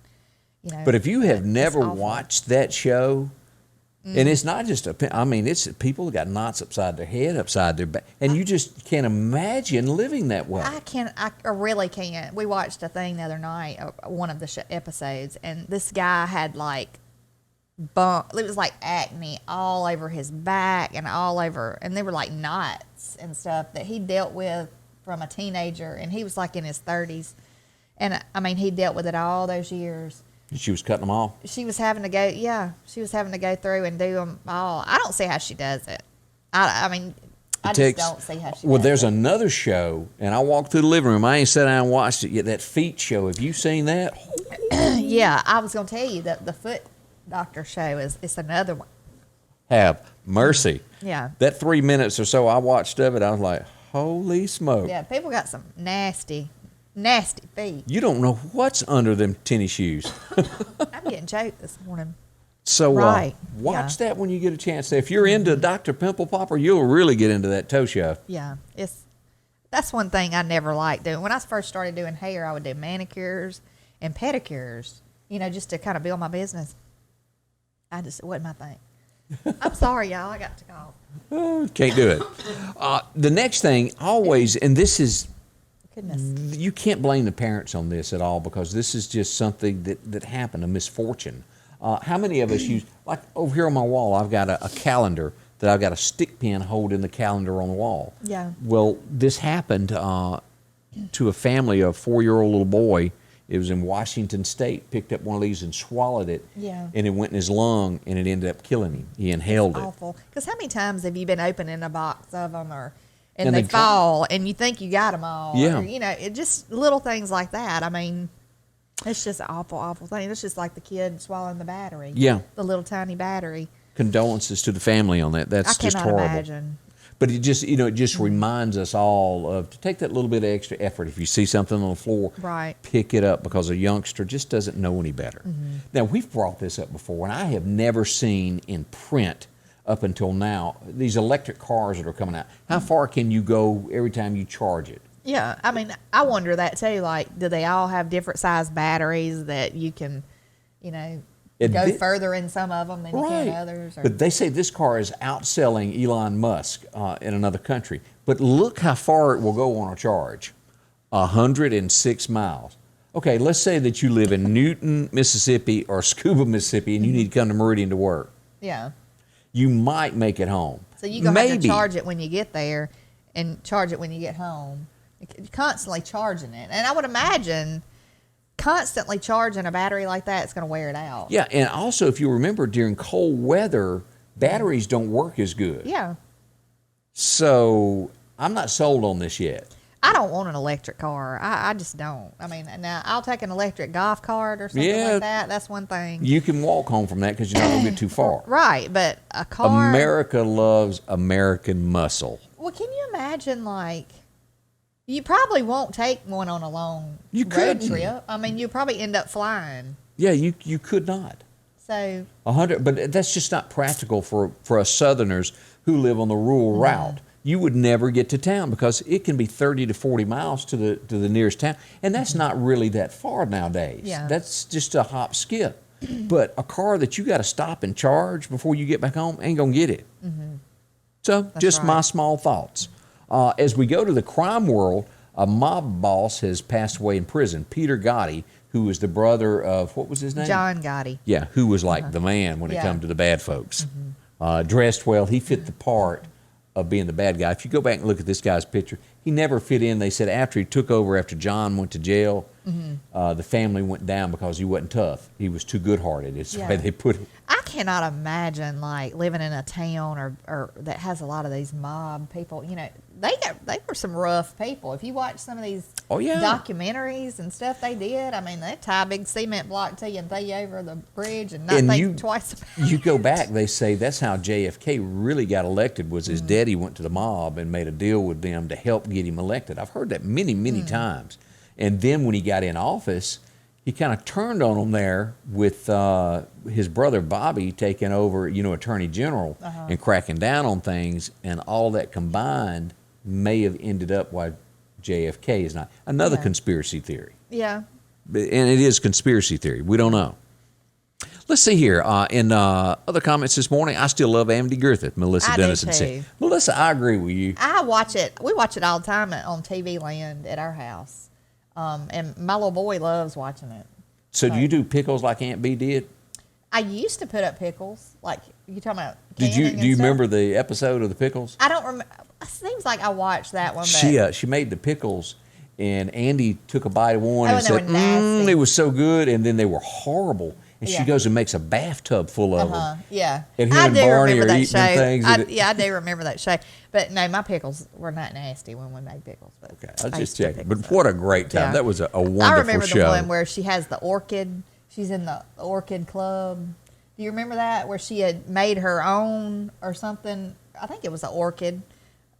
But if you have it's never awful. watched that show, and it's not just it's people that got knots upside their head, upside their back, and you just can't imagine living that way. I really can't. We watched a thing the other night, one of the episodes, and this guy had it was like acne all over his back and all over, and they were like knots and stuff that he dealt with from a teenager, and he was in his 30s. And I mean, he dealt with it all those years. She was cutting them off. She was having to go through and do them all. I don't see how she does it. I mean, I just don't see how she Well, does there's it. another show, and I walked through the living room. I ain't sat down and watched it yet. That feet show. Have you seen that? Yeah, I was going to tell you that the foot doctor show it's another one. Have mercy. Yeah. That 3 minutes or so I watched of it, I was like, holy smoke. Yeah, people got some nasty feet. You don't know what's under them tennis shoes. I'm getting choked this morning. So Right, watch yeah. that when you get a chance. If you're into Dr. Pimple Popper, you'll really get into that toe show. Yeah, that's one thing I never liked doing. When I first started doing hair, I would do manicures and pedicures, just to kind of build my business. It wasn't my thing. I'm sorry, y'all. I got to go. Oh, can't do it. The next thing, always, and this is, Goodness. you can't blame the parents on this at all because this is just something that happened, a misfortune. How many of us use, like over here on my wall, I've got a calendar that I've got a stick pin holding the calendar on the wall. Yeah. Well, this happened to a family, a 4-year-old little boy. It was in Washington State, picked up one of these and swallowed it. Yeah. And it went in his lung, and it ended up killing him. He inhaled it. Awful. Because how many times have you been opening a box of them and And they they fall and you think you got them all? Yeah. Or, it just little things like that. I mean, it's just an awful, awful thing. It's just like the kid swallowing the battery. Yeah. The little tiny battery. Condolences to the family on that. That's I just cannot horrible. imagine. But it just reminds us all of to take that little bit of extra effort. If you see something on the floor, Right. pick it up because a youngster just doesn't know any better. Mm-hmm. Now, we've brought this up before, and I have never seen in print up until now these electric cars that are coming out. How far can you go every time you charge it? Yeah. I mean, I wonder that too. Do they all have different size batteries that you can, go further in some of them than you can others? Or? But they say this car is outselling Elon Musk in another country. But look how far it will go on a charge. 106 miles. Okay, let's say that you live in Newton, Mississippi, or Scuba, Mississippi, and you need to come to Meridian to work. Yeah. You might make it home. So you're going to have to charge it when you get there and charge it when you get home. You're constantly charging it. And I would imagine constantly charging a battery like that is going to wear it out. Yeah, and also if you remember during cold weather, batteries don't work as good. Yeah. So I'm not sold on this yet. I don't want an electric car. I just don't. I mean, now I'll take an electric golf cart or something like that. That's one thing. You can walk home from that because you're not going to get too far. Right, but a car. America loves American muscle. Well, can you imagine, like, you probably won't take one on a long road trip. I mean, you probably end up flying. Yeah, you could not. So 100, but that's just not practical for us Southerners who live on the rural route. You would never get to town because it can be 30 to 40 miles to the nearest town, and that's not really that far nowadays. Yeah. That's just a hop skip. But a car that you got to stop and charge before you get back home ain't gonna get it. So that's just my small thoughts. As we go to the crime world, a mob boss has passed away in prison. Peter Gotti, who was the brother of, what was his name? John Gotti. Yeah, who was like the man when it come to the bad folks. Dressed well, he fit the part of being the bad guy. If you go back and look at this guy's picture, he never fit in. They said after he took over, after John went to jail, the family went down because he wasn't tough. He was too good-hearted. It's the way they put it. I cannot imagine, like, living in a town or that has a lot of these mob people. You know, they were some rough people. If you watch some of these documentaries and stuff they did, I mean, they tie a big cement block to you and throw you over the bridge and not think twice about it. You go back, they say that's how JFK really got elected, was his daddy went to the mob and made a deal with them to help get him elected. I've heard that many, many times. And then when he got in office, he kind of turned on them there with his brother Bobby taking over, Attorney General and cracking down on things, and all that combined may have ended up why JFK is not. Another conspiracy theory. Yeah. And it is conspiracy theory. We don't know. Let's see here. In other comments this morning, I still love Andy Griffith, Melissa Dennison said. Melissa, I agree with you. I watch it. We watch it all the time on TV Land at our house. And my little boy loves watching it. So do you do pickles like Aunt B did? I used to put up pickles. Like, you talking about do you remember the episode of the pickles? I don't remember. It seems like I watched that one. She made the pickles, and Andy took a bite of one and said, nasty. It was so good, and then they were horrible. And she goes and makes a bathtub full of them. Yeah. And him and Barney are eating them things. I do remember that show. But no, my pickles were not nasty when we made pickles. But okay, I was just checking. But what a great time. Yeah. That was a wonderful show. I remember the one where she has the orchid. She's in the orchid club. Do you remember that? Where she had made her own or something. I think it was an orchid.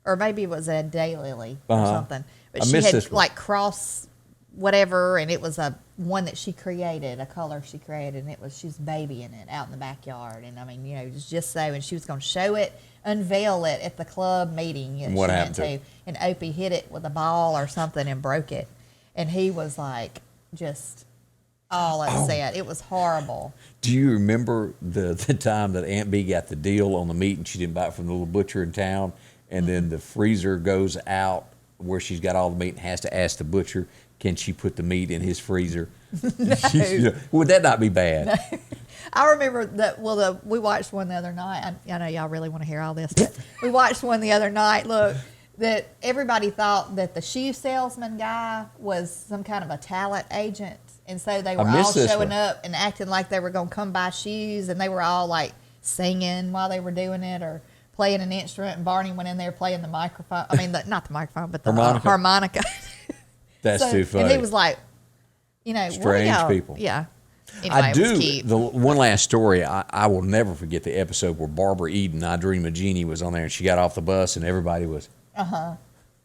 Or maybe it was a daylily or something. But she had like cross whatever, and it was a one that she created, a color she created, and she was babying it out in the backyard. And I mean, it was just so, and she was going to show it, unveil it at the club meeting. And what happened to it? And Opie hit it with a ball or something and broke it. And he was like, just all upset. It was horrible. Do you remember the time that Aunt B got the deal on the meat and she didn't buy it from the little butcher in town, and then the freezer goes out where she's got all the meat and has to ask the butcher, can she put the meat in his freezer? No. Would that not be bad? No. I remember that. Well, we watched one the other night. I know y'all really want to hear all this, but we watched one the other night. Look, that everybody thought that the shoe salesman guy was some kind of a talent agent, and so they were all showing up and acting like they were going to come buy shoes, and they were all like singing while they were doing it or playing an instrument. And Barney went in there playing the microphone. I mean, not the microphone, but the harmonica. That's too funny. And he was like, strange people. Yeah. Anyway, I do. It was cute. The one last story, I will never forget the episode where Barbara Eden, I Dream of Jeannie, was on there, and she got off the bus, and everybody was.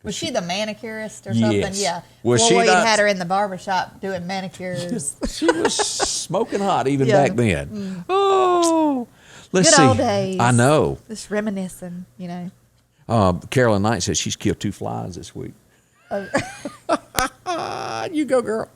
Was she the manicurist or something? Yes. Yeah. Was Floyd had her in the barbershop doing manicures. She was smoking hot even back then. Oh, let's see. Good old days. I know. Just reminiscing, Carolyn Knight says she's killed 2 flies this week. You go, girl.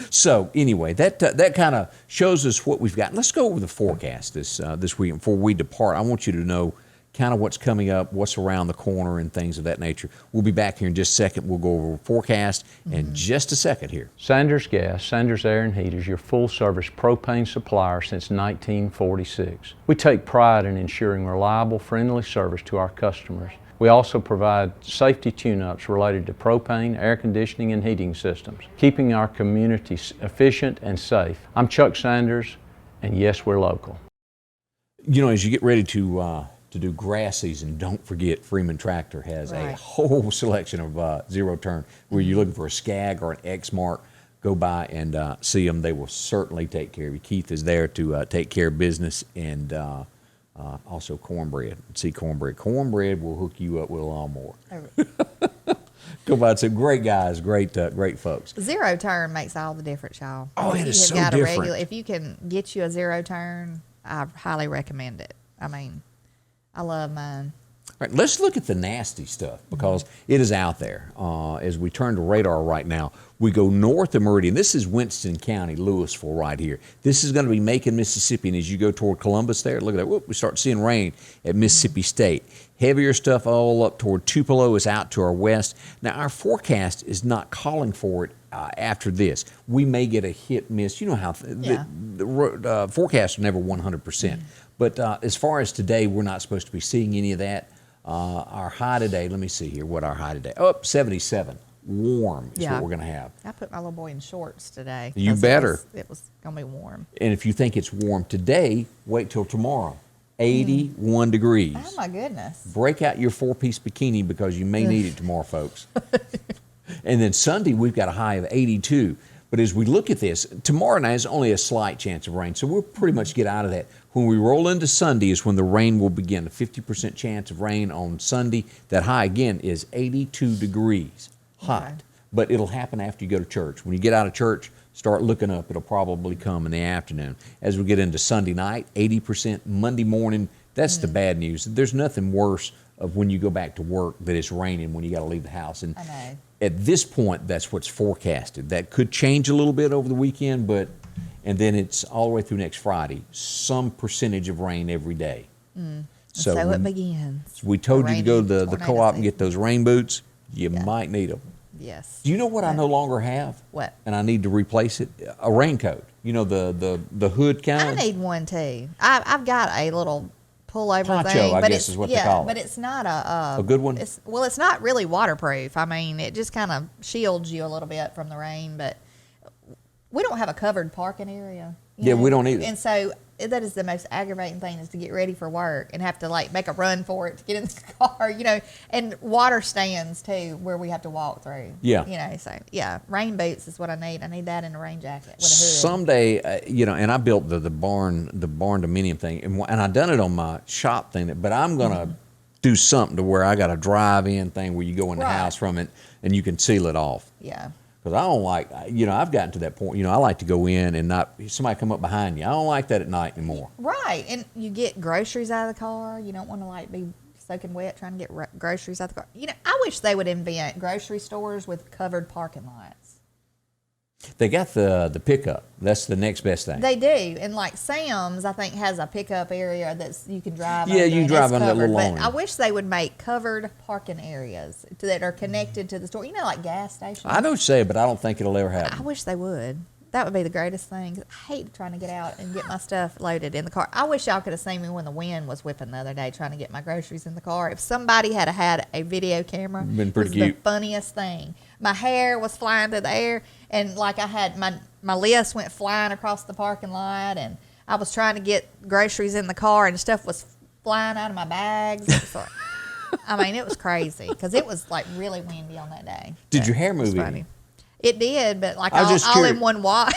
So anyway, that kind of shows us what we've got. Let's go over the forecast this week. Before we depart, I want you to know kind of what's coming up, what's around the corner, and things of that nature. We'll be back here in just a second. We'll go over forecast in just a second here. Sanders Gas, Sanders Air and Heat is your full-service propane supplier since 1946. We take pride in ensuring reliable, friendly service to our customers. We also provide safety tune-ups related to propane, air conditioning, and heating systems, keeping our community efficient and safe. I'm Chuck Sanders, and yes, we're local. You know, as you get ready to do grass season, don't forget Freeman Tractor has a whole selection of zero turn. Where you're looking for a Skag or an Exmark, go by and see them. They will certainly take care of you. Keith is there to take care of business, and also cornbread. See cornbread. Cornbread will hook you up with a lawnmower. Go by and say, great guys, great folks. Zero turn makes all the difference, y'all. Oh, it is so got different. If you can get you a zero turn, I highly recommend it. I mean, I love mine. All right, let's look at the nasty stuff because it is out there. As we turn to radar right now, we go north of Meridian. This is Winston County, Louisville right here. This is going to be Macon, Mississippi, and as you go toward Columbus there, look at that. Whoop, we start seeing rain at Mississippi State. Heavier stuff all up toward Tupelo is out to our west. Now, our forecast is not calling for it after this. We may get a hit miss. You know how the forecasts are never 100%. But as far as today, we're not supposed to be seeing any of that. Our high today, let me see here what our high today. Oh, 77. Warm is what we're going to have. I put my little boy in shorts today. You better. It was going to be warm. And if you think it's warm today, wait till tomorrow. 81 degrees. Oh, my goodness. Break out your 4-piece bikini because you may need it tomorrow, folks. And then Sunday, we've got a high of 82. But as we look at this, tomorrow night is only a slight chance of rain, so we'll pretty much get out of that. When we roll into Sunday is when the rain will begin. A 50% chance of rain on Sunday. That high, again, is 82 degrees. Hot. Okay. But it'll happen after you go to church. When you get out of church, start looking up. It'll probably come in the afternoon. As we get into Sunday night, 80%. Monday morning, that's the bad news. There's nothing worse of when you go back to work that it's raining when you got to leave the house. And I know. At this point, that's what's forecasted. That could change a little bit over the weekend, and then it's all the way through next Friday. Some percentage of rain every day. So it begins. We told you to go to the co-op and get those rain boots. You might need them. Yes. Do you know what I no longer have? What? And I need to replace it? A raincoat. You know, the hood kind? I need one too. I've got a little pullover poncho, thing, I guess is what they call it. But it's not a good one. It's not really waterproof. I mean, it just kind of shields you a little bit from the rain. But we don't have a covered parking area. Yeah, we don't either. And so that is the most aggravating thing, is to get ready for work and have to like make a run for it to get in the car. You know, and water stands too where we have to walk through. Yeah. You know, so yeah, rain boots is what I need. I need that in a rain jacket with a hood. Someday, you know, and I built the barn dominium thing, and I done it on my shop thing. But I'm gonna do something to where I got a drive-in thing where you go in the house from it and you can seal it off. Yeah. Because I don't like, you know, I've gotten to that point. You know, I like to go in and not somebody come up behind you. I don't like that at night anymore. Right, and you get groceries out of the car. You don't want to like be soaking wet trying to get groceries out of the car. You know, I wish they would invent grocery stores with covered parking lots. They got the pickup. That's the next best thing. They do, and like Sam's, I think, has a pickup area that's you can drive. Yeah, under you drive under that covered, little but awning. I wish they would make covered parking areas that are connected to the store. You know, like gas stations. I know what you say, but I don't think it'll ever happen. I wish they would. That would be the greatest thing. I hate trying to get out and get my stuff loaded in the car. I wish y'all could have seen me when the wind was whipping the other day trying to get my groceries in the car. If somebody had a video camera, been pretty it was cute. The funniest thing. My hair was flying through the air, and like I had my list went flying across the parking lot, and I was trying to get groceries in the car, and stuff was flying out of my bags. It was like, I mean, it was crazy because it was like really windy on that day. Did your hair move funny. any? It did, but like I was just all in curious. one wash.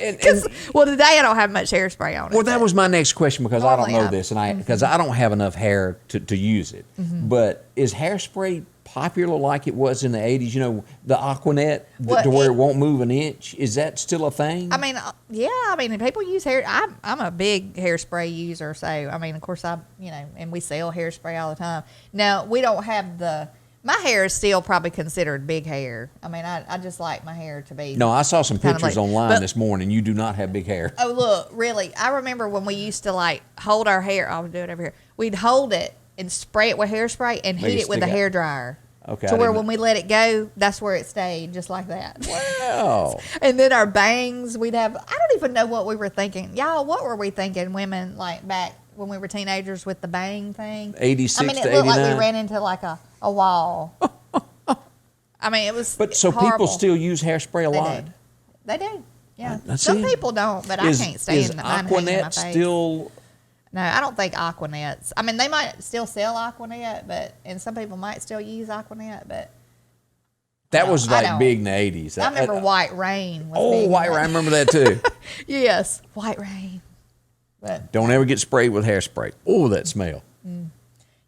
And, Well, today I don't have much hairspray on it. well, that was my next question because I don't Normally know I- this, and because I don't have enough hair to use it. But is hairspray popular like it was in the 80s? You know, the Aquanet, Well, to where it- it won't move an inch. Is that still a thing? I mean, yeah. I mean, people use hair. I'm a big hairspray user, so I mean, of course, and we sell hairspray all the time. Now we don't have my hair is still probably considered big hair. I mean, I just like my hair to be. No, I saw some kind of pictures like- online but- this morning. You do not have big hair. Oh, look, really, I remember when we used to like hold our hair. I'll do it over here. We'd hold it and spray it with hairspray and Make heat it it with a stick out. hair dryer. Okay. To I where didn't when we let it go, that's where it stayed, just like that. Wow. And then our bangs, we'd have, I don't even know what we were thinking. Y'all, what were we thinking, women, like back when we were teenagers with the bang thing? 86 I mean, to it looked like 89. we ran into like a wall. I mean, it was But so horrible. people still use hairspray a lot? They do. Yeah. I Some see. people don't, but Is, I can't stand is mine hanging in my Aquanet face. still... No, I don't think Aquanets. I mean, they might still sell Aquanet, and some people might still use Aquanet, but That No, was I like don't. big in the 80s. I remember White Rain. Was Oh, big in White that. Rain. I remember that too. Yes, White Rain. But Don't ever get sprayed with hairspray. Oh, that smell.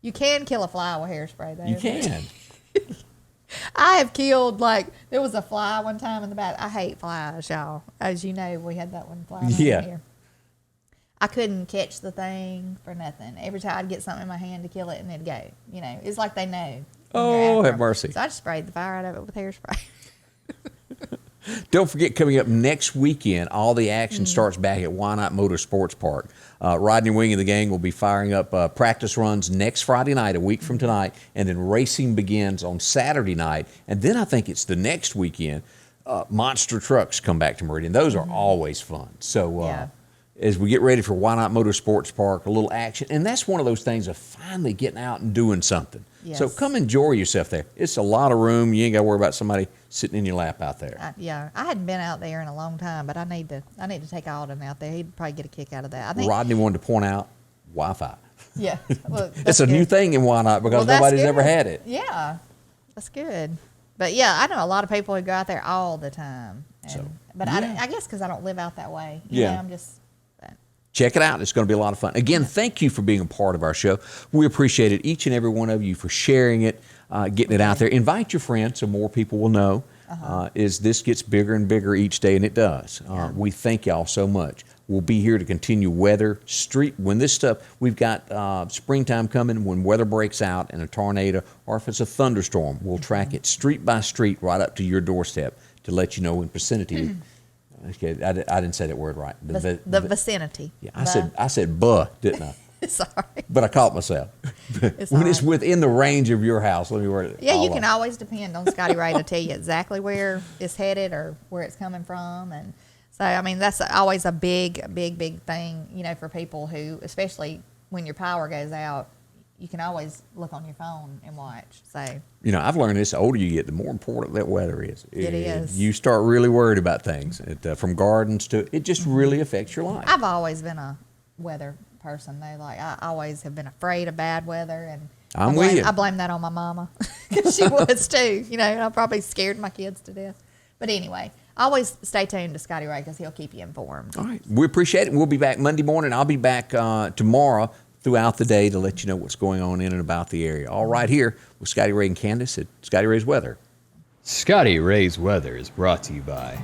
you can kill a fly with hairspray, though. You can. I have killed, like, there was a fly one time in the bath. I hate flies, y'all. As you know, we had that one fly Yeah. over here. I couldn't catch the thing for nothing. Every time I'd get something in my hand to kill it, and it'd go. You know, it's like they know. when you're Oh, after have 'em. mercy. So I just sprayed the fire out of it with hairspray. Don't forget, coming up next weekend, all the action starts back at Why Not Motorsports Park. Rodney Wing and the gang will be firing up practice runs next Friday night, a week from tonight, and then racing begins on Saturday night. And then I think it's the next weekend, monster trucks come back to Meridian. Those are always fun. So Yeah. as we get ready for Why Not Motorsports Park, a little action. And that's one of those things of finally getting out and doing something. So Yes. come enjoy yourself there. It's a lot of room. You ain't got to worry about somebody sitting in your lap out there. I hadn't been out there in a long time, but I need to take Alden out there. He'd probably get a kick out of that. I think. Rodney wanted to point out Wi-Fi. Yeah, look, It's that's a new good. thing in Why Not because Well, that's nobody's ever good. had it. Yeah, that's good. But yeah, I know a lot of people who go out there all the time. But yeah. I guess because I don't live out that way. Yeah. I'm just. But, Check it out. It's going to be a lot of fun. Again, thank you for being a part of our show. We appreciate it, each and every one of you, for sharing it, getting it out there. Invite your friends so more people will know. As this gets bigger and bigger each day, and it does. We thank y'all so much. We'll be here to continue weather, street, when this stuff, we've got springtime coming, when weather breaks out and a tornado, or if it's a thunderstorm, we'll track it street by street right up to your doorstep to let you know in vicinity. Okay, I didn't say that word right. the vicinity. Yeah, I said buh, didn't I? Sorry. But I caught myself. It's When all it's right. within the range of your house, let me word it. Yeah, you all can up. always depend on Scotty Ray to tell you exactly where it's headed or where it's coming from. And so, I mean, that's always a big thing, you know, for people who, especially when your power goes out, you can always look on your phone and watch. So, You know, I've learned this, the older you get, the more important that weather is. It is. You start really worried about things, from gardens to, it just really affects your life. I've always been a weather person, though. Like, I always have been afraid of bad weather. And I'm with you. I blame that on my mama. 'Cause she was too. You know, and I probably scared my kids to death. But anyway, always stay tuned to Scotty Ray because he'll keep you informed. All right. We appreciate it. We'll be back Monday morning. I'll be back tomorrow throughout the day to let you know what's going on in and about the area. All right, here with Scotty Ray and Candace at Scotty Ray's Weather. Scotty Ray's Weather is brought to you by